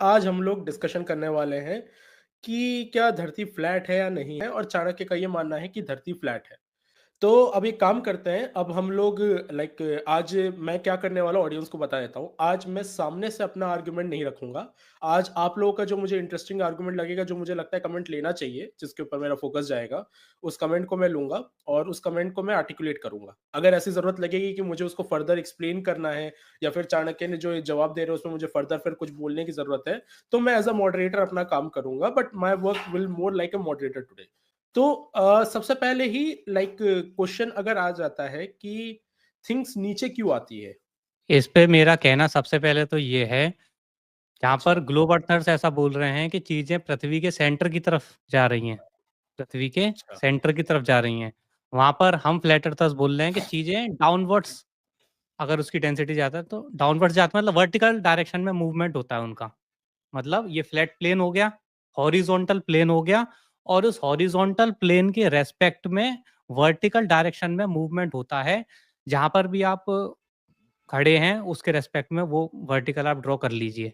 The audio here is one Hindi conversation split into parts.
आज हम लोग डिस्कशन करने वाले हैं कि क्या धरती फ्लैट है या नहीं है और चाणक्य का ये मानना है कि धरती फ्लैट है। तो अब एक काम करते हैं, अब हम लोग आज मैं क्या करने वाला हूँ ऑडियंस को बता देता हूँ। आज मैं सामने से अपना आर्गुमेंट नहीं रखूँगा। आज आप लोगों का जो मुझे इंटरेस्टिंग आर्गुमेंट लगेगा, जो मुझे लगता है कमेंट लेना चाहिए, जिसके ऊपर मेरा फ़ोकस जाएगा, उस कमेंट को मैं लूँगा और उस कमेंट को मैं आर्टिकुलेट करूँगा। अगर ऐसी ज़रूरत लगेगी कि मुझे उसको फर्दर एक्सप्लेन करना है या फिर चाणक्य ने जो जवाब दे रहे हैं उसमें मुझे फर्दर फिर कुछ बोलने की ज़रूरत है, तो मैं एज़ अ मॉडरेटर अपना काम करूँगा, but my work will more like a moderator today. तो सबसे पहले ही क्वेश्चन अगर आ जाता है कि थिंग्स नीचे क्यों आती है? इस पे मेरा कहना सबसे पहले तो ये है, जहाँ अच्छा, पर ग्लोब अर्थर्स ऐसा बोल रहे हैं कि चीजें पृथ्वी के सेंटर की तरफ जा रही हैं, पृथ्वी के अच्छा। सेंटर की तरफ जा रही हैं। वहां पर हम फ्लैट अर्थर्स बोल रहे हैं कि चीजें डाउनवर्ड्स, अगर उसकी डेंसिटी ज्यादा है तो डाउनवर्ड्स जाता है, मतलब वर्टिकल डायरेक्शन में मूवमेंट होता है उनका। मतलब ये फ्लैट प्लेन हो गया, हॉरिजॉन्टल प्लेन हो गया, और उस हॉरिजॉन्टल प्लेन के रेस्पेक्ट में वर्टिकल डायरेक्शन में मूवमेंट होता है। जहां पर भी आप खड़े हैं उसके रेस्पेक्ट में वो वर्टिकल आप ड्रॉ कर लीजिए।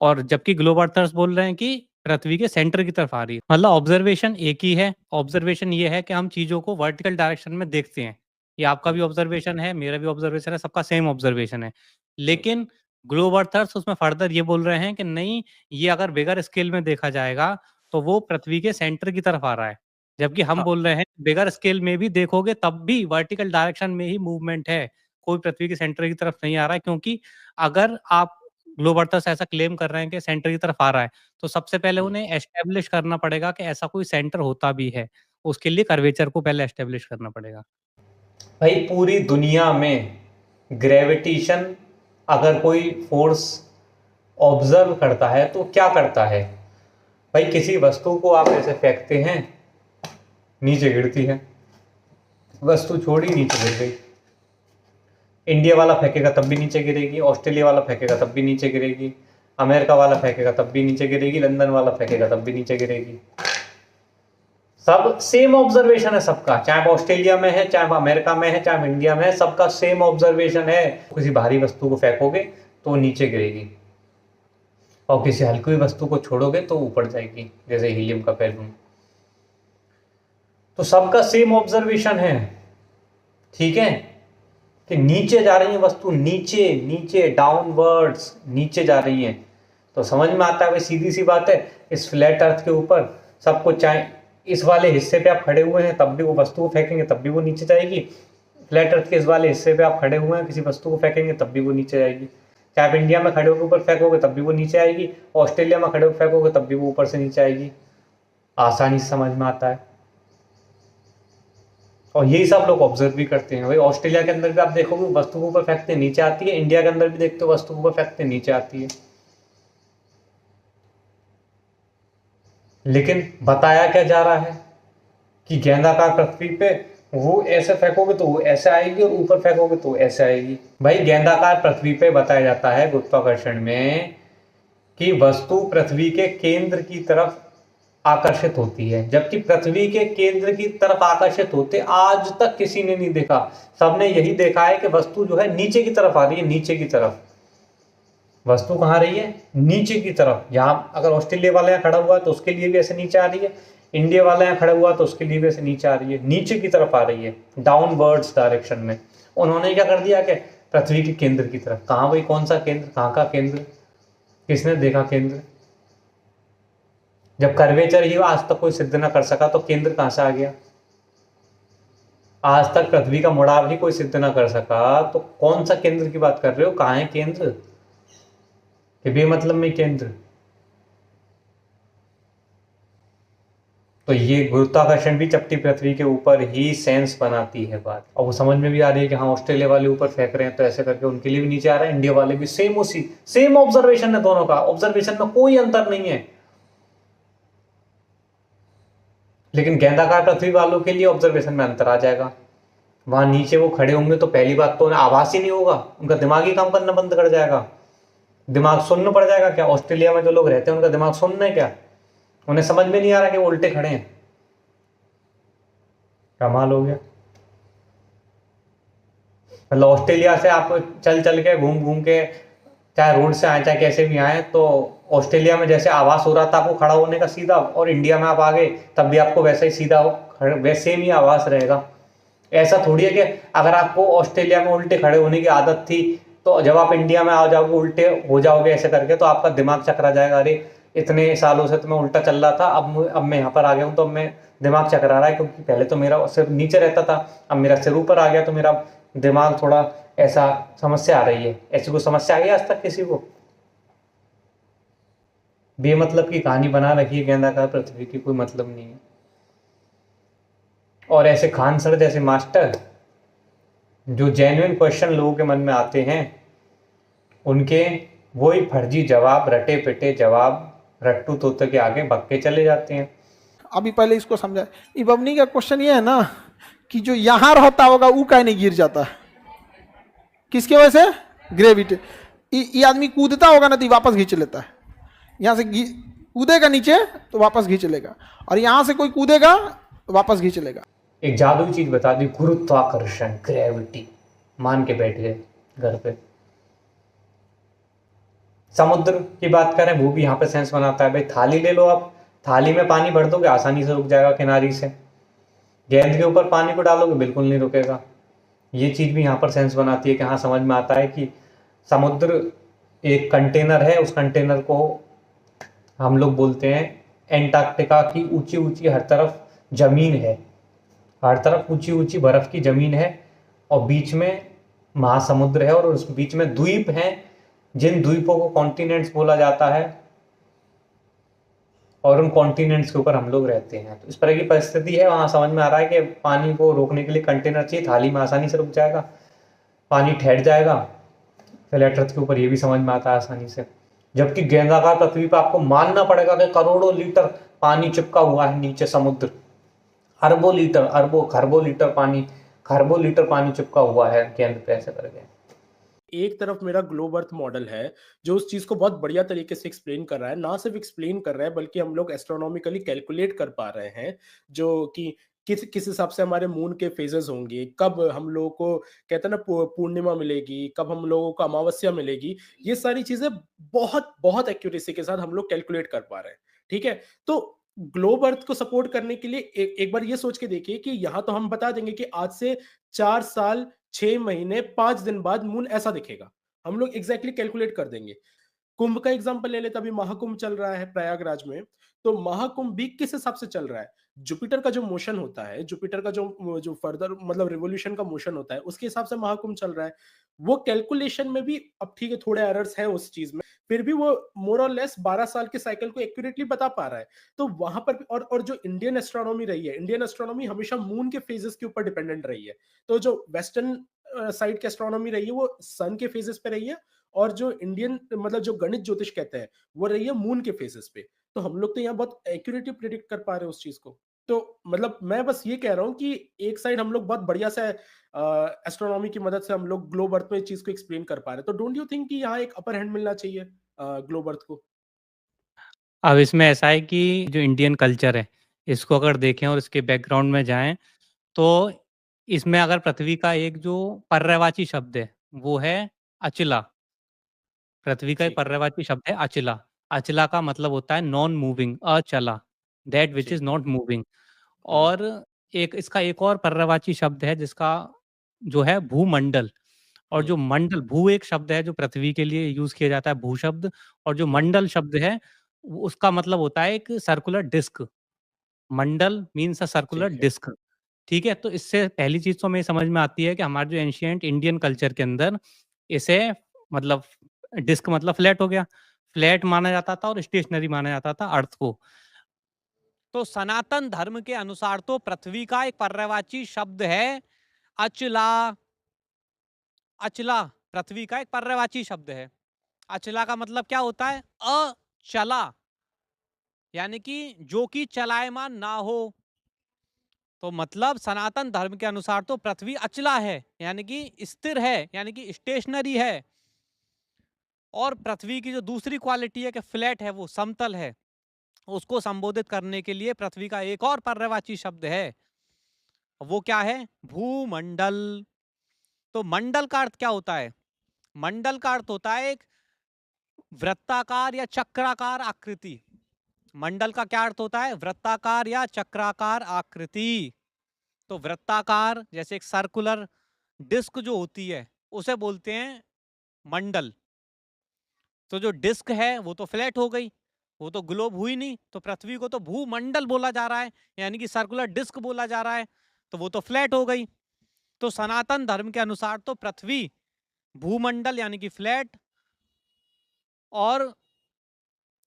और जबकि ग्लोब अर्थर्स बोल रहे हैं कि पृथ्वी के सेंटर की तरफ आ रही है। मतलब ऑब्जर्वेशन एक ही है। ऑब्जर्वेशन ये है कि हम चीजों को वर्टिकल डायरेक्शन में देखते हैं। ये आपका हुँ, भी ऑब्जर्वेशन है, मेरा भी ऑब्जर्वेशन है, सबका सेम ऑब्जर्वेशन है। हुँ, लेकिन ग्लोब अर्थर्स उसमें फर्दर ये बोल रहे हैं कि नहीं, ये अगर बिगर स्केल में देखा जाएगा तो वो पृथ्वी के सेंटर की तरफ आ रहा है। जबकि हम हाँ, बोल रहे हैं बिगर स्केल में भी देखोगे तब भी वर्टिकल डायरेक्शन में ही मूवमेंट है, कोई पृथ्वी के सेंटर की तरफ नहीं आ रहा है। क्योंकि अगर आप ग्लोब अर्थर्स ऐसा क्लेम कर रहे हैं कि सेंटर की तरफ आ रहा है, तो सबसे पहले हुँ, उन्हें एस्टेब्लिश करना पड़ेगा कि ऐसा कोई सेंटर होता भी है। उसके लिए कर्वेचर को पहले एस्टेब्लिश करना पड़ेगा। भाई पूरी दुनिया में ग्रेविटेशन अगर कोई फोर्स ऑब्जर्व करता है तो क्या करता है? भाई किसी वस्तु को आप ऐसे फेंकते हैं, नीचे गिरती है, वस्तु छोड़ी नीचे गिर गई। इंडिया वाला फेंकेगा तब भी नीचे गिरेगी, ऑस्ट्रेलिया वाला फेंकेगा तब भी नीचे गिरेगी, अमेरिका वाला फेंकेगा तब भी नीचे गिरेगी, लंदन वाला फेंकेगा तब भी नीचे गिरेगी। सब सेम ऑब्जर्वेशन है सबका, चाहे वो ऑस्ट्रेलिया में है, चाहे वो अमेरिका में है, चाहे वो इंडिया में है, सबका सेम ऑब्जर्वेशन है। किसी भारी वस्तु को फेंकोगे तो नीचे गिरेगी और किसी हल्की वस्तु को छोड़ोगे तो ऊपर जाएगी, जैसे हीलियम का बैलून। तो सबका सेम ऑब्जर्वेशन है, ठीक है, कि नीचे जा रही है वस्तु, नीचे नीचे डाउनवर्ड्स नीचे जा रही है। तो समझ में आता है भाई, सीधी सी बात है। इस फ्लैट अर्थ के ऊपर सबको, चाहे इस वाले हिस्से पे आप खड़े हुए हैं तब भी वो वस्तु को फेंकेंगे तब भी वो नीचे जाएगी, फ्लैट अर्थ के इस वाले हिस्से पे आप खड़े हुए हैं किसी वस्तु को फेंकेंगे तब भी वो नीचे जाएगी। चाहे आप इंडिया में खड़े होकर ऊपर फेंकोगे तब भी वो नीचे आएगी, ऑस्ट्रेलिया में खड़े होकर फेंकोगे तब भी वो ऊपर से नीचे आएगी। आसानी से समझ में आता है, और यही सब लोग ऑब्जर्व भी करते हैं। भाई ऑस्ट्रेलिया के अंदर भी आप देखोगे वस्तु को ऊपर फेंकते नीचे आती है, इंडिया के अंदर भी देखते हो वस्तु को ऊपर फेंकते नीचे आती है। लेकिन बताया क्या जा रहा है कि गेंदाकार पृथ्वी पे वो ऐसे फेंकोगे तो वो ऐसे आएगी और ऊपर फेंकोगे तो ऐसे आएगी। भाई गेंदाकार पृथ्वी पे बताया जाता है गुरुत्वाकर्षण में कि वस्तु पृथ्वी के केंद्र की तरफ आकर्षित होती है, जबकि पृथ्वी के केंद्र की तरफ आकर्षित होते आज तक किसी ने नहीं देखा। सबने यही देखा है कि वस्तु जो है नीचे की तरफ आ रही है, नीचे की तरफ। वस्तु कहाँ रही है? नीचे की तरफ। यहाँ अगर ऑस्ट्रेलिया वाला यहाँ खड़ा हुआ है तो उसके लिए भी ऐसे नीचे आ रही है, इंडिया वाला यहाँ खड़ा हुआ तो उसके लिए भी ऐसे नीचे आ रही है, नीचे की तरफ आ रही है, डाउनवर्ड्स डायरेक्शन में। उन्होंने क्या कर दिया कि पृथ्वी के केंद्र की तरफ। कहाँ भाई, कौन सा केंद्र, कहाँ का केंद्र, किसने देखा केंद्र? जब कर्वेचर ही आज तक कोई सिद्ध ना कर सका तो केंद्र कहाँ से आ गया? आज तक पृथ्वी का मुड़ाव ही कोई सिद्ध ना कर सका तो कौन सा केंद्र की बात कर रहे हो? कहाँ है केंद्र? कि बेमतलब में केंद्र। तो ये गुरुत्वाकर्षण भी चपटी पृथ्वी के ऊपर ही सेंस बनाती है बात। और वो समझ में भी आ रही है कि हाँ ऑस्ट्रेलिया वाले ऊपर फेंक रहे हैं तो ऐसे करके उनके लिए भी नीचे आ रहा है, इंडिया वाले भी सेम, उसी सेम ऑब्जर्वेशन है दोनों का, ऑब्जर्वेशन में कोई अंतर नहीं है। लेकिन गेंदाकार पृथ्वी वालों के लिए ऑब्जर्वेशन में अंतर आ जाएगा। वहां नीचे वो खड़े होंगे तो पहली बात तो उन्हें आभास ही नहीं होगा, उनका दिमाग ही काम करना बंद कर जाएगा, दिमाग सुन्न पड़ जाएगा। क्या ऑस्ट्रेलिया में जो लोग रहते हैं उनका दिमाग सुन्न है क्या? उन्हें समझ में नहीं आ रहा कि वो उल्टे खड़े हैं। कमाल हो गया। मतलब ऑस्ट्रेलिया से आप चल चल के घूम घूम के, चाहे रोड से आए चाहे कैसे भी आए, तो ऑस्ट्रेलिया में जैसे आवास हो रहा था आपको खड़ा होने का सीधा, और इंडिया में आप आ गए तब भी आपको वैसा ही सीधा वैसे ही आवास रहेगा। ऐसा थोड़ी है कि अगर आपको ऑस्ट्रेलिया में उल्टे खड़े होने की आदत थी तो जब आप इंडिया में आ जाओगे उल्टे हो जाओगे ऐसे करके, तो आपका दिमाग चकरा जाएगा, अरे इतने सालों से तो मैं उल्टा चल रहा था, अब मैं यहाँ पर आ गया हूँ तो अब मैं दिमाग चकरा रहा है, क्योंकि पहले तो मेरा सिर नीचे रहता था, अब मेरा सिर ऊपर आ गया तो मेरा दिमाग थोड़ा ऐसा समस्या आ रही है। ऐसी कोई समस्या आई है आज तक किसी को? बेमतलब की कहानी बना रखी है गेंदाकार पृथ्वी की, कोई मतलब नहीं है। और ऐसे खान सर जैसे मास्टर जो जेन्युइन क्वेश्चन लोगों के मन में आते हैं, उनके वही फर्जी जवाब, रटे पिटे जवाब रट्टू तोते के आगे भग के चले जाते हैं। अभी पहले इसको समझा। ये बबनी का क्वेश्चन ये है ना कि जो यहां रहता होगा वो काहे नहीं गिर जाता? किसके वजह से? ग्रेविटी। ये आदमी कूदता होगा ना तो वापस खींच लेता है। यहां से कूदेगा नीचे तो वापस खींच लेगा, और यहां से कोई कूदेगा तो वापस खींच लेगा। एक जादुई चीज बता दी, गुरुत्वाकर्षण, ग्रेविटी, मान के बैठ गए घर पे। समुद्र की बात करें वो भी यहाँ पे सेंस बनाता है। भाई थाली ले लो, आप थाली में पानी भर दोगे आसानी से रुक जाएगा किनारी से, गेंद के ऊपर पानी को डालोगे बिल्कुल नहीं रुकेगा। ये चीज भी यहाँ पर सेंस बनाती है कि हाँ समझ में आता है कि समुद्र एक कंटेनर है, उस कंटेनर को हम लोग बोलते हैं एंटार्क्टिका की ऊंची ऊंची हर तरफ जमीन है, हर तरफ ऊंची ऊंची बर्फ की जमीन है, और बीच में महासमुद्र है, और उस बीच में द्वीप हैं, जिन द्वीपों को कॉन्टिनेंट्स बोला जाता है, और उन कॉन्टिनेंट्स के ऊपर हम लोग रहते हैं। तो इस तरह की परिस्थिति है, वहां समझ में आ रहा है कि पानी को रोकने के लिए कंटेनर चाहिए, थाली में आसानी से रुक जाएगा, पानी ठहर जाएगा। फ्लैट अर्थ के ऊपर ये भी समझ में आता है आसानी से। जबकि गेंदाकार पृथ्वी पर आपको मानना पड़ेगा कि करोड़ों लीटर पानी चिपका हुआ है नीचे, समुद्र अरबों लीटर, खरबों लीटर पानी चिपका हुआ है गेंद पे ऐसे करके। एक तरफ मेरा ग्लोब अर्थ मॉडल है जो उस चीज को बहुत बढ़िया तरीके से एक्सप्लेन कर रहा है, ना सिर्फ एक्सप्लेन कर रहा है बल्कि हम लोग एस्ट्रोनॉमिकली कैलकुलेट कर पा रहे हैं जो कि किस हिसाब से हमारे मून के फेजेस होंगे, कब हम लोगों को कहते हैं ना पूर्णिमा मिलेगी, कब हम लोगों को अमावस्या मिलेगी। ये सारी चीजें बहुत बहुत एक्यूरेसी के साथ हम लोग कैलकुलेट कर पा रहे हैं। ठीक है, तो ग्लोब अर्थ को सपोर्ट करने के लिए एक बार ये सोच के देखिए कि यहाँ तो हम बता देंगे कि आज से 4 साल 6 महीने 5 दिन बाद मून ऐसा दिखेगा, हम लोग एग्जैक्टली कैलकुलेट कर देंगे। कुंभ का एग्जांपल ले लेते, अभी महाकुंभ चल रहा है प्रयागराज में, तो महाकुंभ भी किस हिसाब से चल रहा है? जुपिटर का जो मोशन होता है, जुपिटर का जो फर्दर मतलब रिवोल्यूशन का मोशन होता है, उसके हिसाब से महाकुंभ चल रहा है। वो कैलकुलेशन में भी अब ठीक है थोड़े एरर्स है उस चीज में, फिर भी वो मोर और लेस 12 साल के साइकिल को एक्यूरेटली बता पा रहा है। तो वहां पर और जो इंडियन एस्ट्रोनॉमी रही है, इंडियन एस्ट्रोनॉमी हमेशा मून के फेजेस के ऊपर डिपेंडेंट रही है। तो जो वेस्टर्न साइड की एस्ट्रोनॉमी रही है वो सन के फेजेस पे रही है, और जो इंडियन मतलब जो गणित ज्योतिष कहते हैं वो रही है मून के फेजेस पे। तो हम लोग तो यहाँ बहुत एक्यूरेटली प्रिडिक्ट कर पा रहे हैं उस चीज को। तो मतलब मैं बस ये कह रहा हूँ कि एक साइड हम लोग बहुत बढ़िया से एस्ट्रोनॉमी की मदद से हम लोग ग्लोब अर्थ में इस चीज को एक्सप्लेन कर पा रहे हैं। तो डोंट यू थिंक कि यहाँ एक अपर हैंड मिलना चाहिए ग्लोब अर्थ को? अब इसमें ऐसा है कि जो इंडियन कल्चर है, इसको अगर देखें और इसके बैकग्राउंड में जाएँ, तो इसमें अगर पृथ्वी का एक जो पर्यायवाची शब्द है, वो है अचला। पृथ्वी का एक जी पर्यायवाची शब्द है अचला। अचला का मतलब होता है नॉन मूविंग, अचला, दैट व्हिच जी। Is not moving. हम्म, और एक इसका एक और पर्यायवाची शब्द है जिसका जो है भूमंडल। और हम्म, जो मंडल, भू एक शब्द है जो पृथ्वी के लिए यूज़ किया जाता है, भू शब्द। और जो हम्म, मंडल शब्द है, वो उसका मतलब होता है एक सर्कुलर डिस्क। मंडल मीन्स अ सर्कुलर ठीक है। डिस्क। ठीक है? तो इससे पहली चीज़ तो हमें समझ में आती है कि हमारे जो एंशिएंट इंडियन कल्चर के अंदर इसे मतलब डिस्क मतलब फ्लैट हो गया। फ्लैट माना जाता था और स्टेशनरी माना जाता था अर्थ को। तो सनातन धर्म के अनुसार तो पृथ्वी का एक पर्यायवाची शब्द है अचला। अचला पृथ्वी का एक पर्यायवाची शब्द है। अचला का मतलब क्या होता है? अचला, यानी कि जो कि चलायमान ना हो। तो मतलब सनातन धर्म के अनुसार तो पृथ्वी अचला है, यानी कि स्थिर है, यानी कि स्टेशनरी है। और पृथ्वी की जो दूसरी क्वालिटी है कि फ्लैट है, वो समतल है, उसको संबोधित करने के लिए पृथ्वी का एक और पर्यायवाची शब्द है, वो क्या है? भूमंडल। तो मंडल का अर्थ क्या होता है? मंडल का अर्थ होता है एक वृत्ताकार या चक्राकार आकृति। मंडल का क्या अर्थ होता है? वृत्ताकार या चक्राकार आकृति। तो वृत्ताकार जैसे एक सर्कुलर डिस्क जो होती है उसे बोलते हैं मंडल। तो जो डिस्क है वो तो फ्लैट हो गई, वो तो ग्लोब हुई नहीं, तो पृथ्वी को तो भूमंडल बोला जा रहा है, यानी कि सर्कुलर डिस्क बोला जा रहा है, तो वो तो फ्लैट हो गई। तो सनातन धर्म के अनुसार तो पृथ्वी भूमंडल यानी कि फ्लैट और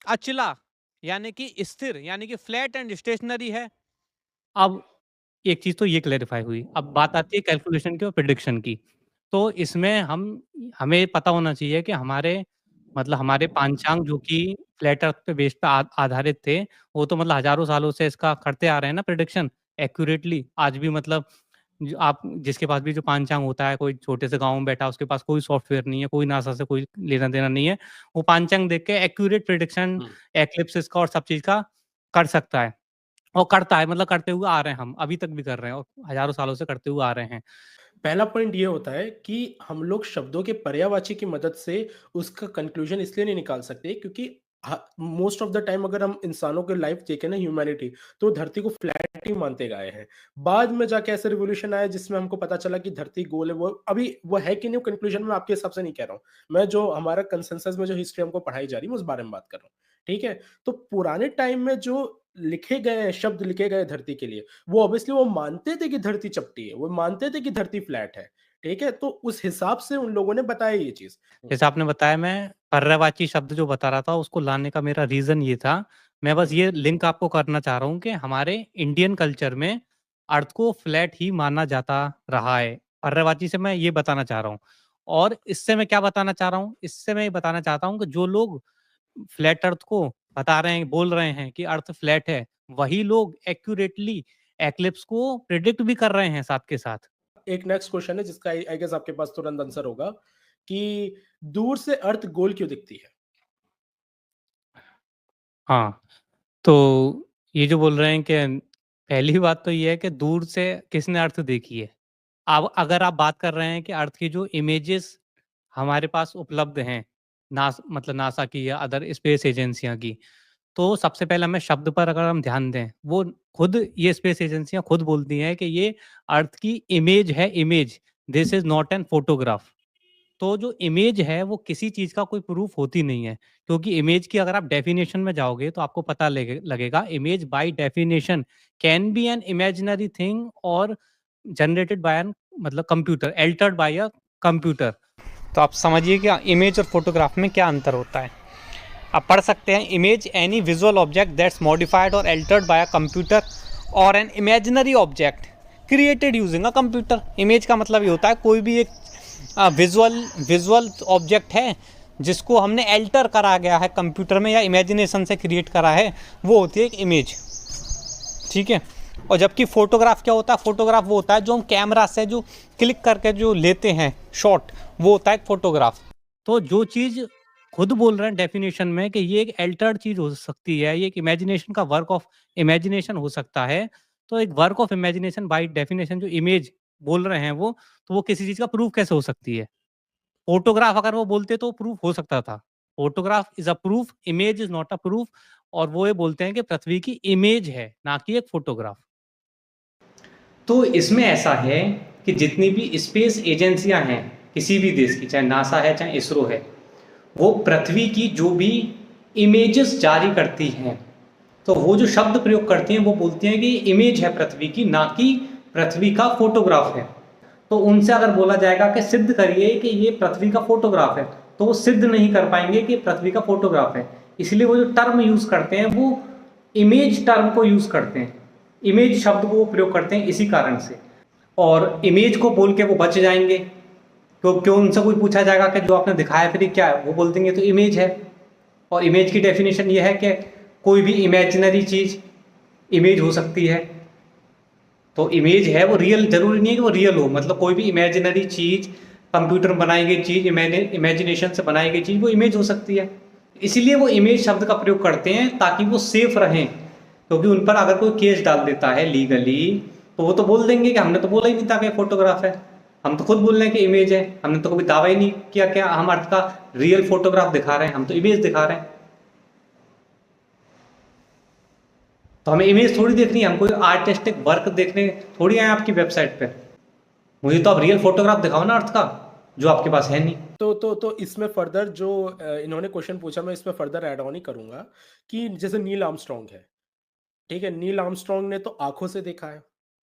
अचला यानी कि स्थिर यानी कि फ्लैट एंड स्टेशनरी है। अब एक चीज तो ये क्लैरिफाई हुई। अब बात आती है कैलकुलेशन की और प्रिडिक्शन की। तो इसमें हमें पता होना चाहिए कि हमारे पांचांग जो कि फ्लैट अर्थ पे बेस्ड पे आधारित थे, वो तो मतलब हजारों सालों से इसका करते आ रहे हैं ना प्रिडिक्शन एक्यूरेटली। आज भी मतलब आप जिसके पास भी जो पांचांग होता है, कोई छोटे से गांव में बैठा, उसके पास कोई सॉफ्टवेयर नहीं है, कोई नासा से कोई लेना देना नहीं है, वो पांचांग देख के एक्यूरेट प्रिडिक्शन एक्लिप्सिस का और सब चीज का कर सकता है और करता है। मतलब करते हुए आ रहे हैं, हम अभी तक भी कर रहे हैं और हजारों सालों से करते हुए आ रहे हैं। पहला पॉइंट ये होता है कि हम लोग शब्दों के पर्यायवाची की मदद से उसका कंक्लूजन इसलिए नहीं निकाल सकते क्योंकि मोस्ट ऑफ द टाइम अगर हम इंसानों के लाइफ देखें ना, ह्यूमैनिटी तो धरती को फ्लैट ही मानते गए हैं। बाद में जाके ऐसे रिवोल्यूशन आया जिसमें हमको पता चला कि धरती गोल है। वो अभी वो है कि नहीं कंक्लूजन में आपके हिसाब से नहीं कह रहा हूँ मैं, जो हमारा कंसेंसस में जो हिस्ट्री हमको पढ़ाई जा रही है उस बारे में बात कर रहा हूँ। ठीक है, तो पुराने टाइम में जो लिखे गए शब्द लिखे गए धरती के लिए, वो ऑब्वियसली वो मानते थे कि धरती चपटी है, वो मानते थे कि धरती फ्लैट है। ठीक है, तो उस हिसाब से उन लोगों ने बताया ये चीज। जैसे आपने बताया, मैं पर्यायवाची शब्द जो बता रहा था उसको लाने का मेरा रीजन ये था। मैं बस ये लिंक आपको करना चाह रहा हूँ कि हमारे इंडियन कल्चर में अर्थ को फ्लैट ही माना जाता रहा है। पर्यायवाची से मैं ये बताना चाह रहा हूँ। और इससे मैं क्या बताना चाह रहा हूँ? इससे मैं ये बताना चाहता हूँ कि जो लोग फ्लैट अर्थ को बता रहे हैं, बोल रहे हैं कि अर्थ फ्लैट है, वही लोग एक्यूरेटली एक्लिप्स को प्रिडिक्ट भी कर रहे हैं साथ के साथ। एक नेक्स्ट क्वेश्चन है जिसका आई गेस आपके पास तुरंत आंसर होगा कि दूर से अर्थ गोल क्यों दिखती है? हाँ, तो ये जो बोल रहे हैं कि पहली बात तो ये है कि दूर से किसने अर्थ देखी है। अब अगर आप बात कर रहे हैं कि अर्थ की जो इमेजेस हमारे पास उपलब्ध हैं, मतलब नासा की या अदर स्पेस एजेंसियां की, तो सबसे पहले हमें शब्द पर अगर हम ध्यान दें, वो खुद ये स्पेस एजेंसियां खुद बोलती हैं कि ये अर्थ की इमेज है, image, this is not an photograph. तो जो इमेज है वो किसी चीज का कोई प्रूफ होती नहीं है, क्योंकि इमेज की अगर आप डेफिनेशन में जाओगे तो आपको पता लगेगा image by definition can be an imaginary thing और जनरेटेड बाय एन मतलब computer, altered bye a computer. तो आप समझिए कि इमेज और फोटोग्राफ में क्या अंतर होता है। आप पढ़ सकते हैं, image any visual object that's modified और एल्टर्ड बाय अ कंप्यूटर और an imaginary object created using a computer. Image का मतलब ये होता है कोई भी एक विजुअल ऑब्जेक्ट है जिसको हमने एल्टर करा गया है कंप्यूटर में या इमेजिनेशन से क्रिएट करा है, वो होती है एक इमेज। ठीक है, और जबकि फोटोग्राफ क्या होता है? फोटोग्राफ वो होता है जो हम कैमरा से जो क्लिक करके जो लेते हैं शॉट, वो होता है एक फोटोग्राफ। तो जो चीज़ खुद बोल रहे हैं डेफिनेशन में कि ये एक एल्टर्ड चीज़ हो सकती है, ये एक इमेजिनेशन का वर्क ऑफ इमेजिनेशन हो सकता है, तो एक work of imagination by definition जो इमेज बोल रहे हैं वो, तो वो किसी चीज़ का प्रूफ कैसे हो सकती है? फोटोग्राफ अगर वो बोलते तो प्रूफ हो सकता था। Photograph is a proof, image is not a proof. और वो ये बोलते हैं कि पृथ्वी की इमेज है, ना कि एक फोटोग्राफ। तो इसमें ऐसा है कि जितनी भी स्पेस एजेंसियां हैं किसी भी देश की, चाहे नासा है चाहे इसरो है, वो पृथ्वी की जो भी इमेजेस जारी करती हैं, तो वो जो शब्द प्रयोग करती हैं वो बोलती हैं कि इमेज है पृथ्वी की, ना कि पृथ्वी का फोटोग्राफ है। तो उनसे अगर बोला जाएगा कि सिद्ध करिए कि ये पृथ्वी का फोटोग्राफ है, तो वो सिद्ध नहीं कर पाएंगे कि पृथ्वी का फोटोग्राफ है। इसलिए वो जो टर्म यूज करते हैं वो इमेज टर्म को यूज करते हैं, इमेज शब्द को वो प्रयोग करते हैं इसी कारण से। और इमेज को बोल के वो बच जाएंगे, तो क्यों उनसे कोई पूछा जाएगा कि जो आपने दिखाया फिर क्या है, वो बोल देंगे तो इमेज है। और इमेज की डेफिनेशन ये है कि कोई भी इमेजिनरी चीज इमेज हो सकती है। तो इमेज है वो रियल, जरूरी नहीं है कि वो रियल हो, मतलब कोई भी इमेजिनरी चीज, कंप्यूटर बनाई गई चीज, इमेजिनेशन से बनाई गई चीज, वो इमेज हो सकती है। इसीलिए वो इमेज शब्द का प्रयोग करते हैं ताकि वो सेफ रहें, क्योंकि उन पर अगर कोई केस डाल देता है लीगली तो वो तो बोल देंगे कि हमने तो बोला ही नहीं था कि फोटोग्राफ है। हम तो खुद बोल रहे हैं कि इमेज है, हमने तो कभी दावा ही नहीं किया कि हम अर्थ का रियल फोटोग्राफ दिखा रहे हैं, हम तो इमेज दिखा रहे हैं। तो हमें इमेज थोड़ी देखनी है, हम कोई आर्टिस्टिक वर्क देखने थोड़ी आए आपकी वेबसाइट पे। मुझे तो आप रियल फोटोग्राफ दिखाओ ना अर्थ का, जो आपके पास है नहीं। तो इसमें फर्दर जो इन्होंने क्वेश्चन पूछा, मैं इसमें फर्दर ऐड ऑन ही करूंगा कि जैसे नील आर्मस्ट्रॉन्ग है, ठीक है, नील आर्मस्ट्रॉन्ग ने तो आंखों से देखा है,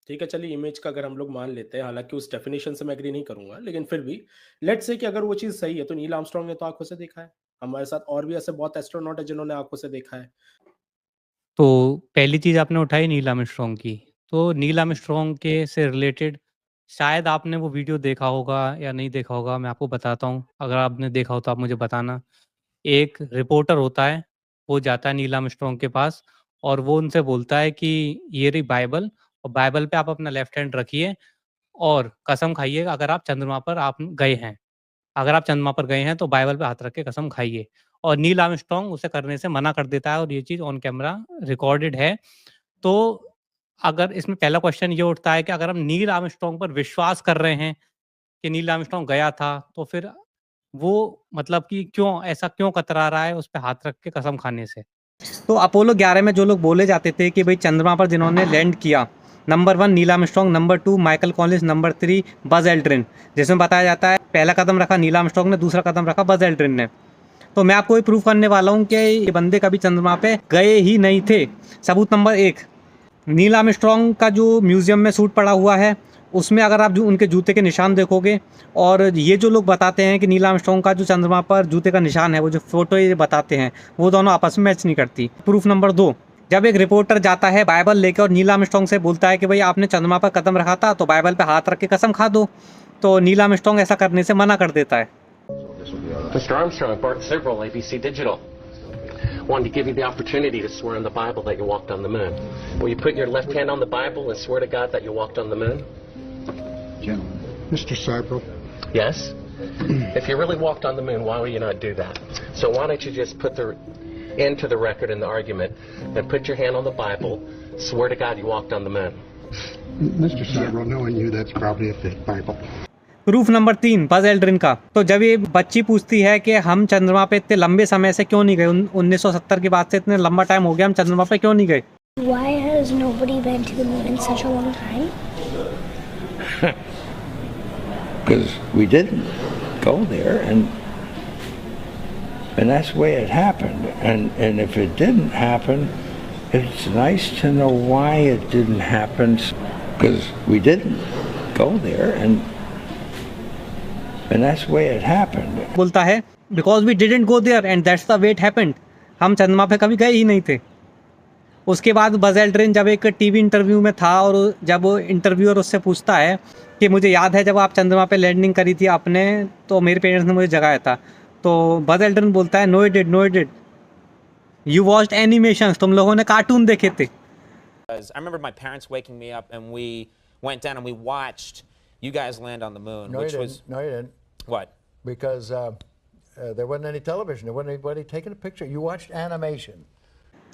ठीक है, चलिए इमेज का अगर हम लोग मान लेते हैं, हालांकि उस डेफिनेशन से मैं एग्री नहीं करूंगा, लेकिन फिर भी लेट्स से कि अगर वो चीज़ सही है तो नील आर्मस्ट्रॉन्ग ने तो आंखों से देखा है। हमारे साथ और भी ऐसे बहुत एस्ट्रोनॉट है जिन्होंने आंखों से देखा है। तो पहली चीज़ आपने उठाई नील आर्मस्ट्रॉन्ग की, तो नील आर्मस्ट्रॉन्ग के से रिलेटेड शायद आपने वो वीडियो देखा होगा या नहीं देखा होगा, मैं आपको बताता हूँ। अगर आपने देखा हो तो आप मुझे बताना। एक रिपोर्टर होता है, वो जाता है नील आर्मस्ट्रॉन्ग के पास और वो उनसे बोलता है कि ये रही बाइबल और बाइबल पे आप अपना लेफ्ट हैंड रखिए और कसम खाइए अगर आप चंद्रमा पर आप गए हैं। अगर आप चंद्रमा पर गए हैं तो बाइबल पे हाथ रख के कसम खाइए। और नील आर्मस्ट्रॉन्ग उसे करने से मना कर देता है और ये चीज़ ऑन कैमरा रिकॉर्डेड है। तो अगर इसमें पहला क्वेश्चन ये उठता है कि अगर हम नील आर्मस्ट्रॉन्ग पर विश्वास कर रहे हैं कि नील आर्मस्ट्रॉन्ग गया था, तो फिर वो मतलब कि ऐसा क्यों कतरा रहा है उस पे हाथ रख के कसम खाने से? तो अपोलो 11 में जो लोग बोले जाते थे कि भाई चंद्रमा पर जिन्होंने लैंड किया, number 1 Neil Armstrong, number 2 Michael Collins, number 3 Buzz Aldrin, जिसमें बताया जाता है पहला कदम रखा नील आर्मस्ट्रॉन्ग ने, दूसरा कदम रखा बज एल्ड्रिन ने। तो मैं आपको ये प्रूफ करने वाला हूँ कि ये बंदे कभी चंद्रमा पे गए ही नहीं थे। सबूत नंबर 1, नील आर्मस्ट्रॉन्ग का जो म्यूजियम में सूट पड़ा हुआ है उसमें अगर आप जो उनके जूते के निशान देखोगे, और ये जो लोग बताते हैं कि नील आर्मस्ट्रॉन्ग का जो चंद्रमा पर जूते का निशान है, वो जो फोटो ये बताते हैं, वो दोनों आपस में मैच नहीं करती। प्रूफ नंबर 2, जब एक रिपोर्टर जाता है बाइबल लेकर और नील आर्मस्ट्रॉन्ग से बोलता है कि भाई आपने चंद्रमा पर कदम रखा था तो बाइबल पे हाथ रख के कसम खा दो, तो नील आर्मस्ट्रॉन्ग ऐसा करने से मना कर देता है। Mr. Armstrong bought several ABC Digital. Wanted to give you the opportunity to swear on the Bible that you walked on the moon. Will you put your left hand on the Bible and swear to God that you walked on the moon? Gentlemen, Mr. Cybro, Yes? If you really walked on the moon, why would you not do that? So why don't you just put the into the record in the argument and put your hand on the Bible, swear to God you walked on the moon. Mr. Cybro, knowing you, that's probably a fake Bible. Proof number 3, Buzz Aldrin का। तो जब ये बच्ची पूछती है कि हम चंद्रमा पे इतने लंबे समय से क्यों नहीं गए, 1970 के बाद से इतने लंबा टाइम हो गया, हम चंद्रमा पे क्यों नहीं गए? Why has nobody been to the moon in such a long time? Because we didn't go there, and that's the way it happened. And if it didn't happen, it's nice to know why it didn't happen. Because we didn't go there, and that's the way it happened. बोलता है because we didn't go there and that's the way it happened. हम चंद्रमा पे कभी गए ही नहीं थे। उसके बाद बज एल्ड्रिन जब एक टीवी इंटरव्यू में था और जब वो इंटरव्यूअर उससे पूछता है कि मुझे याद है जब आप चंद्रमा पे लैंडिंग करी थी आपने, तो मेरे पेरेंट्स ने मुझे जगाया था। तो बज एल्ड्रिन बोलता है no it did you watched animations, तुम लोगों ने कार्टून देखे थे। I remember my parents waking me up and we went down and we watched you guys land on the moon, No, which you was didn't. No, you didn't. what? Because there wasn't any television. There wasn't anybody taking a picture. You watched animation.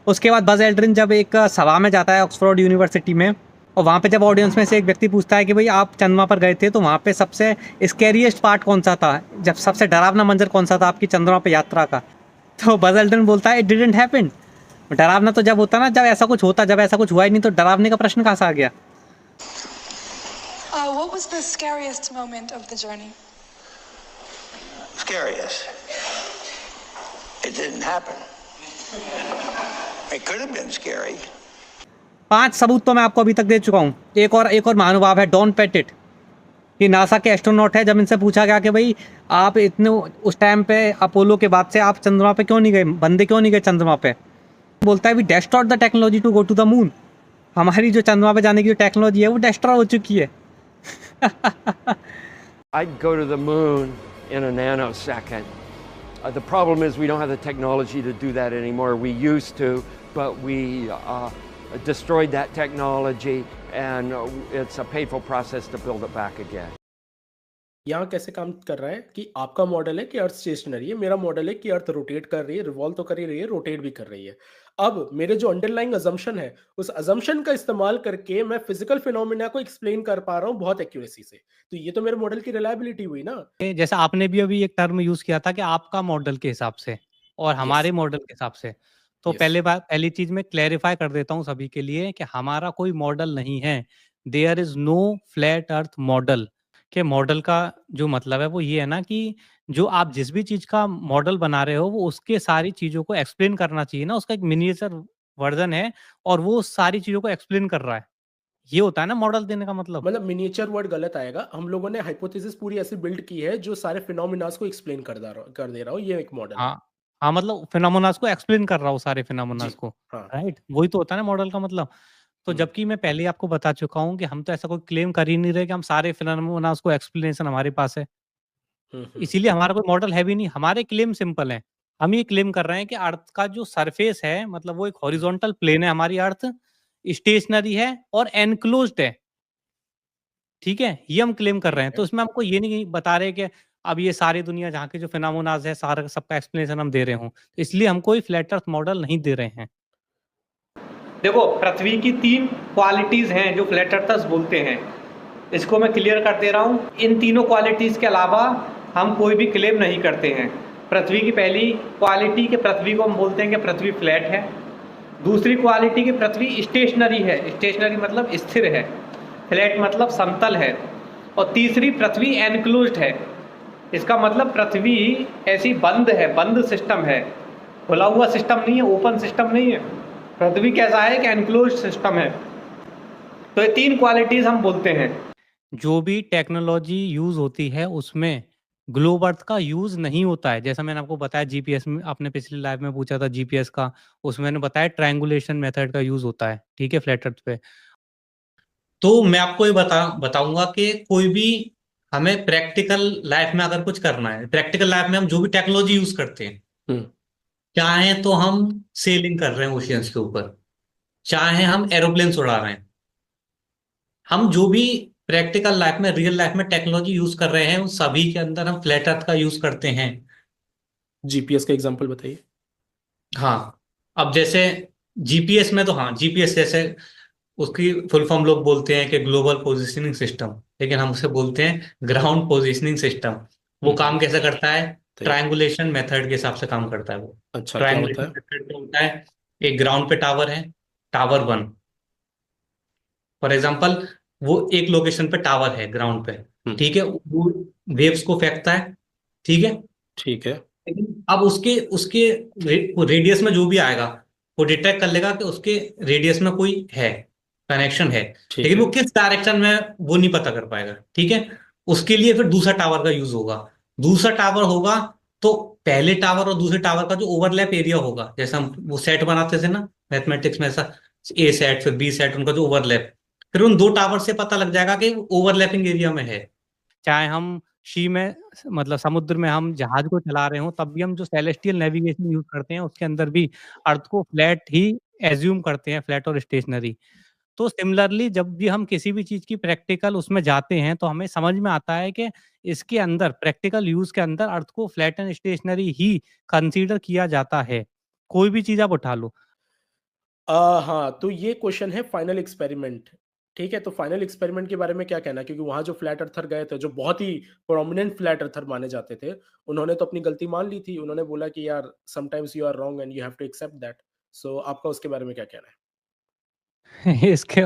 उसके बाद बज एल्ड्रिन जब एक सभा में जाता है ऑक्सफोर्ड यूनिवर्सिटी में, और वहाँ पे जब ऑडियंस में से एक व्यक्ति पूछता है कि भाई आप चंद्रमा पर गए थे, तो वहाँ पे सबसे स्कैरिएस्ट पार्ट कौन सा था, जब सबसे डरावना मंजर कौन सा था आपकी चंद्रमा पे यात्रा का? तो बज एल्ड्रिन बोलता है इट डिडंट हैपन। डरावना तो जब होता ना, जब ऐसा कुछ होता, जब ऐसा कुछ हुआ ही नहीं तो डरावने का प्रश्न कहाँ से आ गया? What was the scariest moment of the journey? Scariest. It didn't happen. It could have been scary. 5 सबूत तो मैं आपको अभी तक दे चुका हूँ। एक और महानुभाव है डॉन पेटिट, ये नासा के एस्ट्रोनॉट है। जब इनसे पूछा गया कि भाई आप इतने उस टाइम पे अपोलो के बाद से आप चंद्रमा पे क्यों नहीं गए, बंदे क्यों नहीं गए चंद्रमा पे, बोलता है we destroyed the technology to go to the moon. हमारी जो चंद्रमा पे जाने की जो टेक्नोलॉजी है वो डेस्ट्रॉय हो चुकी है। I'd go to the moon in a nanosecond. The problem is we don't have the technology to do that anymore. We used to, but we destroyed that technology, and it's a painful process to build it back again. यहाँ कैसे काम कर रहा है कि आपका मॉडल है कि अर्थ स्टेशनरी है, मेरा मॉडल है कि अर्थ रोटेट कर रही है, रिवॉल्व तो कर ही रही है, रोटेट भी कर रही है। अब मेरे जो अंडरलाइंग अजम्पशन है, उस अजम्पशन का इस्तेमाल करके मैं फिजिकल फिनोमेना को एक्सप्लेन कर पा रहा हूँ बहुत एक्यूरेसी से। तो ये तो मेरे मॉडल की रिलायबिलिटी हुई ना। जैसा आपने भी अभी एक टर्म यूज़ किया था कि आपका मॉडल के हिसाब से और हमारे यस, मॉडल के हिसाब से। तो यस। पहली चीज़ मैं क्लैरिफ़ाई कर देता हूँ सभी के लिए कि हमारा कोई मॉडल नहीं है। There is no flat Earth model. के मॉडल का जो मतलब है वो ये है ना कि जो आप जिस भी चीज़ का मॉडल बना रहे हो वो उसके सारी चीज़ों को एक्सप्लेन करना चाहिए ना, उसका एक मिनिएचर वर्ज़न है और वो सारी चीज़ों को एक्सप्लेन कर रहा है। ये होता है ना मॉडल देने का मतलब। मतलब मिनिएचर वर्ड गलत आएगा। हम लोगों ने हाइपोथेसिस पूरी ऐसी बिल्ड की है जो सारे फिनोमेनास को एक्सप्लेन कर दे रहा हूँ, ये एक मॉडल है। हाँ, हाँ, मतलब फिनोमेनास को एक्सप्लेन कर रहा हूँ सारे जी, फिनोमेनास को, हाँ। राइट? वही तो होता है ना मॉडल का मतलब। तो हुँ, जबकि मैं पहले ही आपको बता चुका हूँ कि हम तो ऐसा कोई क्लेम कर ही नहीं रहे कि हम सारे फिनोमेनास को एक्सप्लेनेशन हमारे पास है। हुँ, हुँ। इसीलिए हमारा कोई मॉडल है भी नहीं, हमारे क्लेम सिंपल हैं। हम ये क्लेम कर रहे हैं कि अर्थ का जो सरफेस है मतलब वो एक हॉरिज़ॉन्टल प्लेन है हमारी अर्थ, स्टेशनरी है और एनक्लोज़्ड है। ठीक है? ये हम क्लेम कर रहे हैं। ठीक तो है। इसमें हमको ये नहीं बता रहे कि अब ये सारी दुनिया जहाँ के जो फिनोमेनाज़ है सारा का सबका एक्सप्लेनेशन हम दे रहे हों। तो इसलिए हम कोई फ्लैट अर्थ मॉडल नहीं दे रहे हैं। देखो, पृथ्वी की 3 क्वालिटीज़ हैं जो फ्लैट अर्थर्स बोलते हैं। इसको मैं क्लियर कर दे रहा हूँ। इन तीनों क्वालिटीज़ के अलावा हम कोई भी क्लेम नहीं करते हैं। पृथ्वी की पहली क्वालिटी कि पृथ्वी को हम बोलते हैं कि पृथ्वी फ्लैट है। दूसरी क्वालिटी कि पृथ्वी स्टेशनरी है। स्टेशनरी मतलब स्थिर है। फ्लैट मतलब समतल है। और तीसरी, पृथ्वी एनक्लोज्ड है। इसका मतलब पृथ्वी ऐसी बंद है, बंद सिस्टम है, खुला हुआ सिस्टम नहीं है, ओपन सिस्टम नहीं है। पृथ्वी कैसा है कि एनक्लोज्ड सिस्टम है। तो ये 3 क्वालिटीज़ हम बोलते हैं। जो भी टेक्नोलॉजी यूज़ होती है उसमें ग्लोब अर्थ का यूज़ नहीं होता है। जैसा मैंने आपको बताया जीपीएस में, आपने पिछली लाइव में पूछा था जीपीएस का, उसमें मैंने बताया ट्रायंगुलेशन मेथड का यूज़ होता है, ठीक है, फ्लैट अर्थ पे। तो मैं आपको ये बताऊंगा कि कोई भी हमें प्रैक्टिकल लाइफ में अगर कुछ करना है, प्रैक्टिकल लाइफ में हम जो भी टेक्नोलॉजी यूज करते हैं, हुँ। चाहे तो हम सेलिंग कर रहे हैं ओशियंस के ऊपर, चाहे हम एरोप्लेन उड़ा रहे हैं, हम जो भी प्रैक्टिकल लाइफ में, रियल लाइफ में टेक्नोलॉजी यूज कर रहे हैं उन सभी के अंदर हम फ्लैट अर्थ का यूज करते हैं। जीपीएस का एग्ज़ाम्पल बताइए। हाँ, अब जैसे जीपीएस में तो हाँ, जीपीएस जैसे उसकी फुल फॉर्म लोग बोलते हैं कि ग्लोबल पोजिशनिंग सिस्टम, लेकिन हम उसे बोलते हैं ग्राउंड पोजिशनिंग सिस्टम। वो हुँ, काम हुँ। कैसे करता है? सही। ट्रायंगुलेशन मेथड के हिसाब से काम करता है वो। अच्छा, क्या होता ट्रायंगुलेशन है? मेथड क्या होता है? एक ग्राउंड पे टावर है, टावर 1 फॉर एग्जाम्पल, वो एक लोकेशन पे टावर है ग्राउंड पे, हुँ, ठीक है, वो वेव्स को फेंकता है, ठीक है। ठीक है, लेकिन अब उसके उसके रेडियस में जो भी आएगा वो डिटेक्ट कर लेगा कि उसके रेडियस में कोई है, कनेक्शन है, ठीक लेकिन है, वो किस डायरेक्शन में वो नहीं पता कर पाएगा, ठीक है। उसके लिए फिर दूसरा टावर का यूज होगा। दूसरा टावर होगा तो पहले टावर और दूसरे टावर का जो ओवरलैप एरिया होगा, जैसे हम वो सेट बनाते थे ना मैथमेटिक्स में, ऐसा ए सेट फिर बी सेट, उनका जो ओवरलैप, फिर उन दो टावर से पता लग जाएगा कि ओवरलैपिंग एरिया में है। चाहे हम सी में मतलब समुद्र में हम जहाज को चला रहे हों, तब भी हम जो सेलेस्टियल नेविगेशन यूज़ करते हैं, उसके अंदर भी अर्थ को फ्लैट ही एज़्यूम करते हैं, फ्लैट और स्टेशनरी। तो सिमिलरली जब भी हम किसी भी चीज़ की प्रैक्टिकल उसमें जाते हैं, तो हमें समझ में आता है कि इसके अंदर प्रैक्टिकल यूज़ के अंदर अर्थ को फ्लैट एंड स्टेशनरी ही कंसीडर किया जाता है। कोई भी चीज़ आप उठा लो। हाँ, तो ये क्वेश्चन है फाइनल एक्सपेरिमेंट, ठीक है? तो फाइनल एक्सपेरिमेंट के बारे में क्या कहना है? क्योंकि वहाँ जो फ्लैट अर्थर गए थे, जो बहुत ही प्रोमिनेंट फ्लैट अर्थर माने जाते थे, उन्होंने तो अपनी गलती मान ली थी। उन्होंने बोला कि यार sometimes you are wrong and you have to accept that. So आपका उसके बारे में क्या कहना है? इसके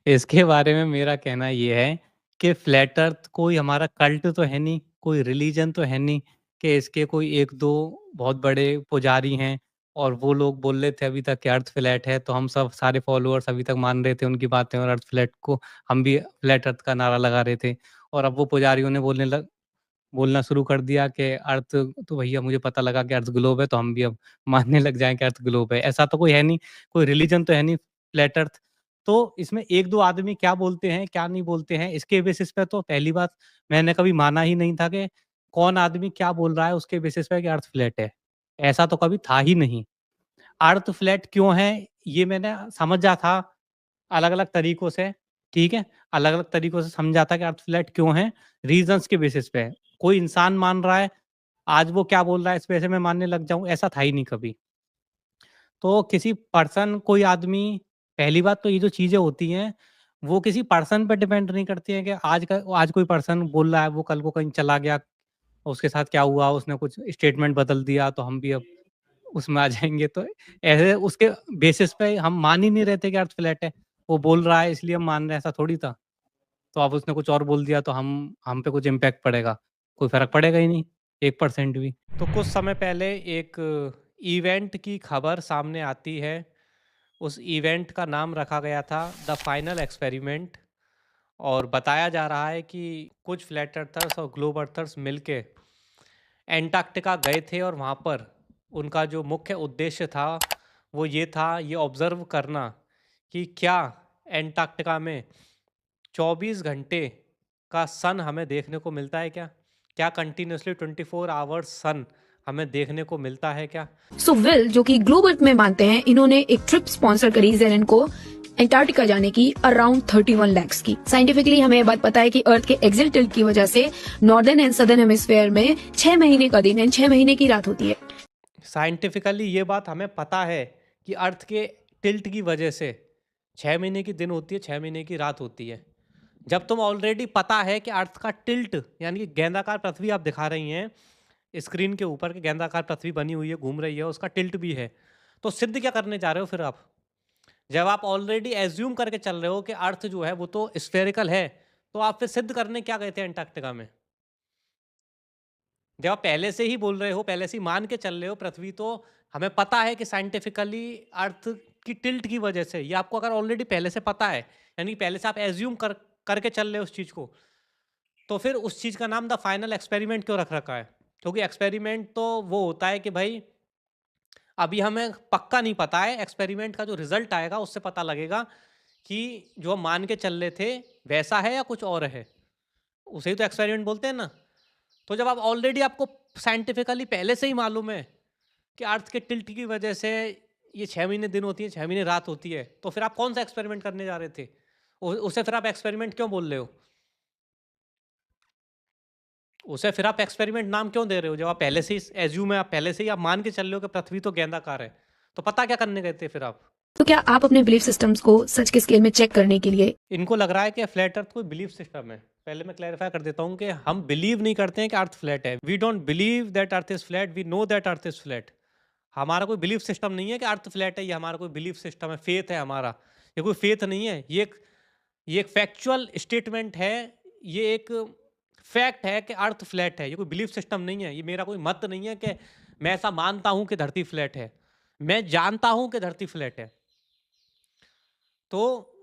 इसके बारे में मेरा कहना ये है कि फ्लैट अर्थ कोई हमारा कल्ट तो है नहीं, कोई रिलीजन तो है नहीं कि इसके कोई 1-2 बहुत बड़े पुजारी हैं और वो लोग बोल रहे थे अभी तक कि अर्थ फ्लैट है, तो हम सब सारे फॉलोअर्स अभी तक मान रहे थे उनकी बातें और अर्थ फ्लैट को हम भी फ्लैट अर्थ का नारा लगा रहे थे। और अब वो पुजारियों ने बोलना शुरू कर दिया कि अर्थ, तो भैया मुझे पता लगा कि अर्थ ग्लोब है, तो हम भी अब मानने लग जाएँ कि अर्थ ग्लोब है। ऐसा तो कोई है नहीं, कोई रिलीजन तो है नहीं फ्लैट अर्थ। तो इसमें 1-2 आदमी क्या बोलते हैं, क्या नहीं बोलते हैं, इसके बेसिस पे तो पहली बात मैंने कभी माना ही नहीं था कि कौन आदमी क्या बोल रहा है उसके बेसिस पे कि अर्थ फ्लैट है। ऐसा तो कभी था ही नहीं। अर्थ फ्लैट क्यों है, ये मैंने समझा था अलग-अलग तरीकों से। ठीक है? अलग-अलग तरीकों से समझाता है कि अर्थ फ्लैट क्यों है, रीज़न्स के बेसिस पे है। कोई इंसान मान रहा है, आज वो क्या बोल रहा है इस वजह से मैं मानने लग जाऊँ, ऐसा था ही नहीं कभी। तो किसी पर्सन कोई आदमी पहली बात तो ये जो चीज़ें होती हैं, वो किसी पर्सन पे डिपेंड नहीं करती हैं कि आज कोई पर्सन बोल रहा है, वो कल को कहीं चला गया, उसके साथ क्या हुआ, उसने कुछ स्टेटमेंट बदल दिया, तो हम भी अब उसमें आ जाएँगे। तो ऐसे उसके बेसिस पे हम मान ही नहीं रहे थे कि अर्थ फ्लैट है। वो बोल रहा है इसलिए हम मान रहे हैं, ऐसा थोड़ी था। तो अब उसने कुछ और बोल दिया तो हम पे कुछ इम्पैक्ट पड़ेगा, कोई फ़र्क पड़ेगा ही नहीं, 1% भी। तो कुछ समय पहले एक इवेंट की खबर सामने आती है। उस इवेंट का नाम रखा गया था द फाइनल एक्सपेरिमेंट और बताया जा रहा है कि कुछ फ्लैट अर्थर्स और ग्लोब अर्थर्स मिलके एंटार्क्टिका गए थे और वहाँ पर उनका जो मुख्य उद्देश्य था वो ये था, ये ऑब्ज़र्व करना कि क्या एंटार्क्टिका में 24 घंटे का सन हमें देखने को मिलता है क्या? क्या कंटिन्यूअसली 24 आवर्स सन हमें देखने को मिलता है क्या? सो विल जो कि ग्लोब अर्थ में मानते हैं, इन्होंने एक ट्रिप स्पॉन्सर करी जेलन को एंटार्क्टिका जाने की अराउंड 31 lakhs की। साइंटिफिकली हमें ये बात पता है कि अर्थ के एक्सिल टिल्ट की वजह से नॉर्दर्न एंड सदर्न हेमिस्फेयर में 6 महीने का दिन एंड 6 महीने की रात होती है। साइंटिफिकली ये बात हमें पता है कि अर्थ के टिल्ट की वजह से 6 महीने की दिन होती है, 6 महीने की रात होती है। जब तुम ऑलरेडी पता है कि अर्थ का टिल्ट यानी कि गेंदाकार पृथ्वी आप दिखा रही हैं स्क्रीन के ऊपर कि गेंदाकार पृथ्वी बनी हुई है, घूम रही है, उसका टिल्ट भी है, तो सिद्ध क्या करने जा रहे हो फिर आप? जब आप ऑलरेडी एज्यूम करके चल रहे हो कि अर्थ जो है वो तो स्फेरिकल है, तो आप फिर सिद्ध करने क्या गए थे एंटार्क्टिका में? जब आप पहले से ही बोल रहे हो, पहले से ही मान के चल रहे हो पृथ्वी तो हमें पता है कि साइंटिफिकली अर्थ की टिल्ट की वजह से, ये आपको अगर ऑलरेडी पहले से पता है, यानी कि पहले से आप एज्यूम करके चल रहे हो उस चीज़ को, तो फिर उस चीज़ का नाम द फाइनल एक्सपेरिमेंट क्यों रख रखा है? क्योंकि एक्सपेरिमेंट तो वो होता है कि भाई अभी हमें पक्का नहीं पता है, एक्सपेरिमेंट का जो रिजल्ट आएगा उससे पता लगेगा कि जो हम मान के चल रहे थे वैसा है या कुछ और है। उसे ही तो एक्सपेरिमेंट बोलते हैं ना। तो जब आप ऑलरेडी आपको साइंटिफिकली पहले से ही मालूम है कि अर्थ के टिल्ट की वजह से ये 6 महीने दिन होती है, 6 महीने रात होती है, तो फिर आप कौन सा एक्सपेरिमेंट करने जा रहे थे? उसे फिर आप एक्सपेरिमेंट क्यों बोल रहे हो? उसे फिर आप एक्सपेरिमेंट नाम क्यों दे रहे हो? जब आप पहले से ही एज्यूम है, आप पहले से ही आप मान के चल रहे हो कि पृथ्वी तो गेंदाकार है, तो पता क्या करने गए थे फिर आप? तो क्या आप अपने बिलीफ सिस्टम्स को सच के स्केल में चेक करने के लिए इनको लग रहा है कि फ्लैट अर्थ कोई बिलीफ सिस्टम है। पहले मैं क्लैरिफाई कर देता हूँ कि हम बिलीव नहीं करते हैं कि अर्थ फ्लैट है। We don't believe that Earth is flat, we know that Earth is flat. हमारा कोई बिलीफ सिस्टम नहीं है कि अर्थ फ्लैट है, ये हमारा कोई बिलीफ सिस्टम है, फेथ है हमारा। ये कोई फेथ नहीं है, ये एक फैक्चुअल स्टेटमेंट है, ये एक फैक्ट है कि अर्थ फ्लैट है। ये कोई बिलीफ सिस्टम नहीं है, ये मेरा कोई मत नहीं है कि मैं ऐसा मानता हूं कि धरती फ्लैट है। मैं जानता हूं कि धरती फ्लैट है। तो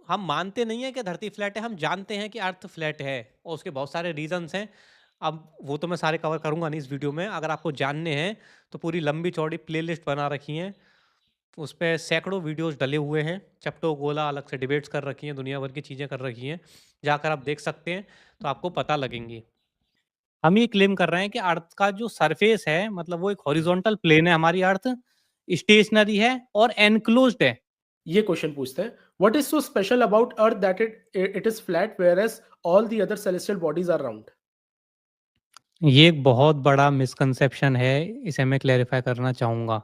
हम मानते नहीं है कि धरती फ्लैट है, हम जानते हैं कि अर्थ फ्लैट है और उसके बहुत सारे रीजंस हैं। अब वो तो मैं सारे कवर करूंगा नहीं इस वीडियो में। अगर आपको जानने हैं तो पूरी लंबी चौड़ी प्लेलिस्ट बना रखी है, उस पर सैकड़ों वीडियोस डले हुए हैं। चपटो गोला अलग से डिबेट्स कर रखी हैं, दुनिया भर की चीज़ें कर रखी हैं, जाकर आप देख सकते हैं तो आपको पता लगेंगी। हम ये क्लेम कर रहे हैं कि अर्थ का जो सरफेस है मतलब वो एक हॉरिजॉन्टल प्लेन है, हमारी अर्थ स्टेशनरी है और एनक्लोज्ड है। ये क्वेश्चन पूछते हैं, what is so special about Earth that it is flat whereas all the other celestial bodies are round? ये एक बहुत बड़ा मिसकंसेप्शन है, इसे मैं क्लैरिफाई करना चाहूँगा।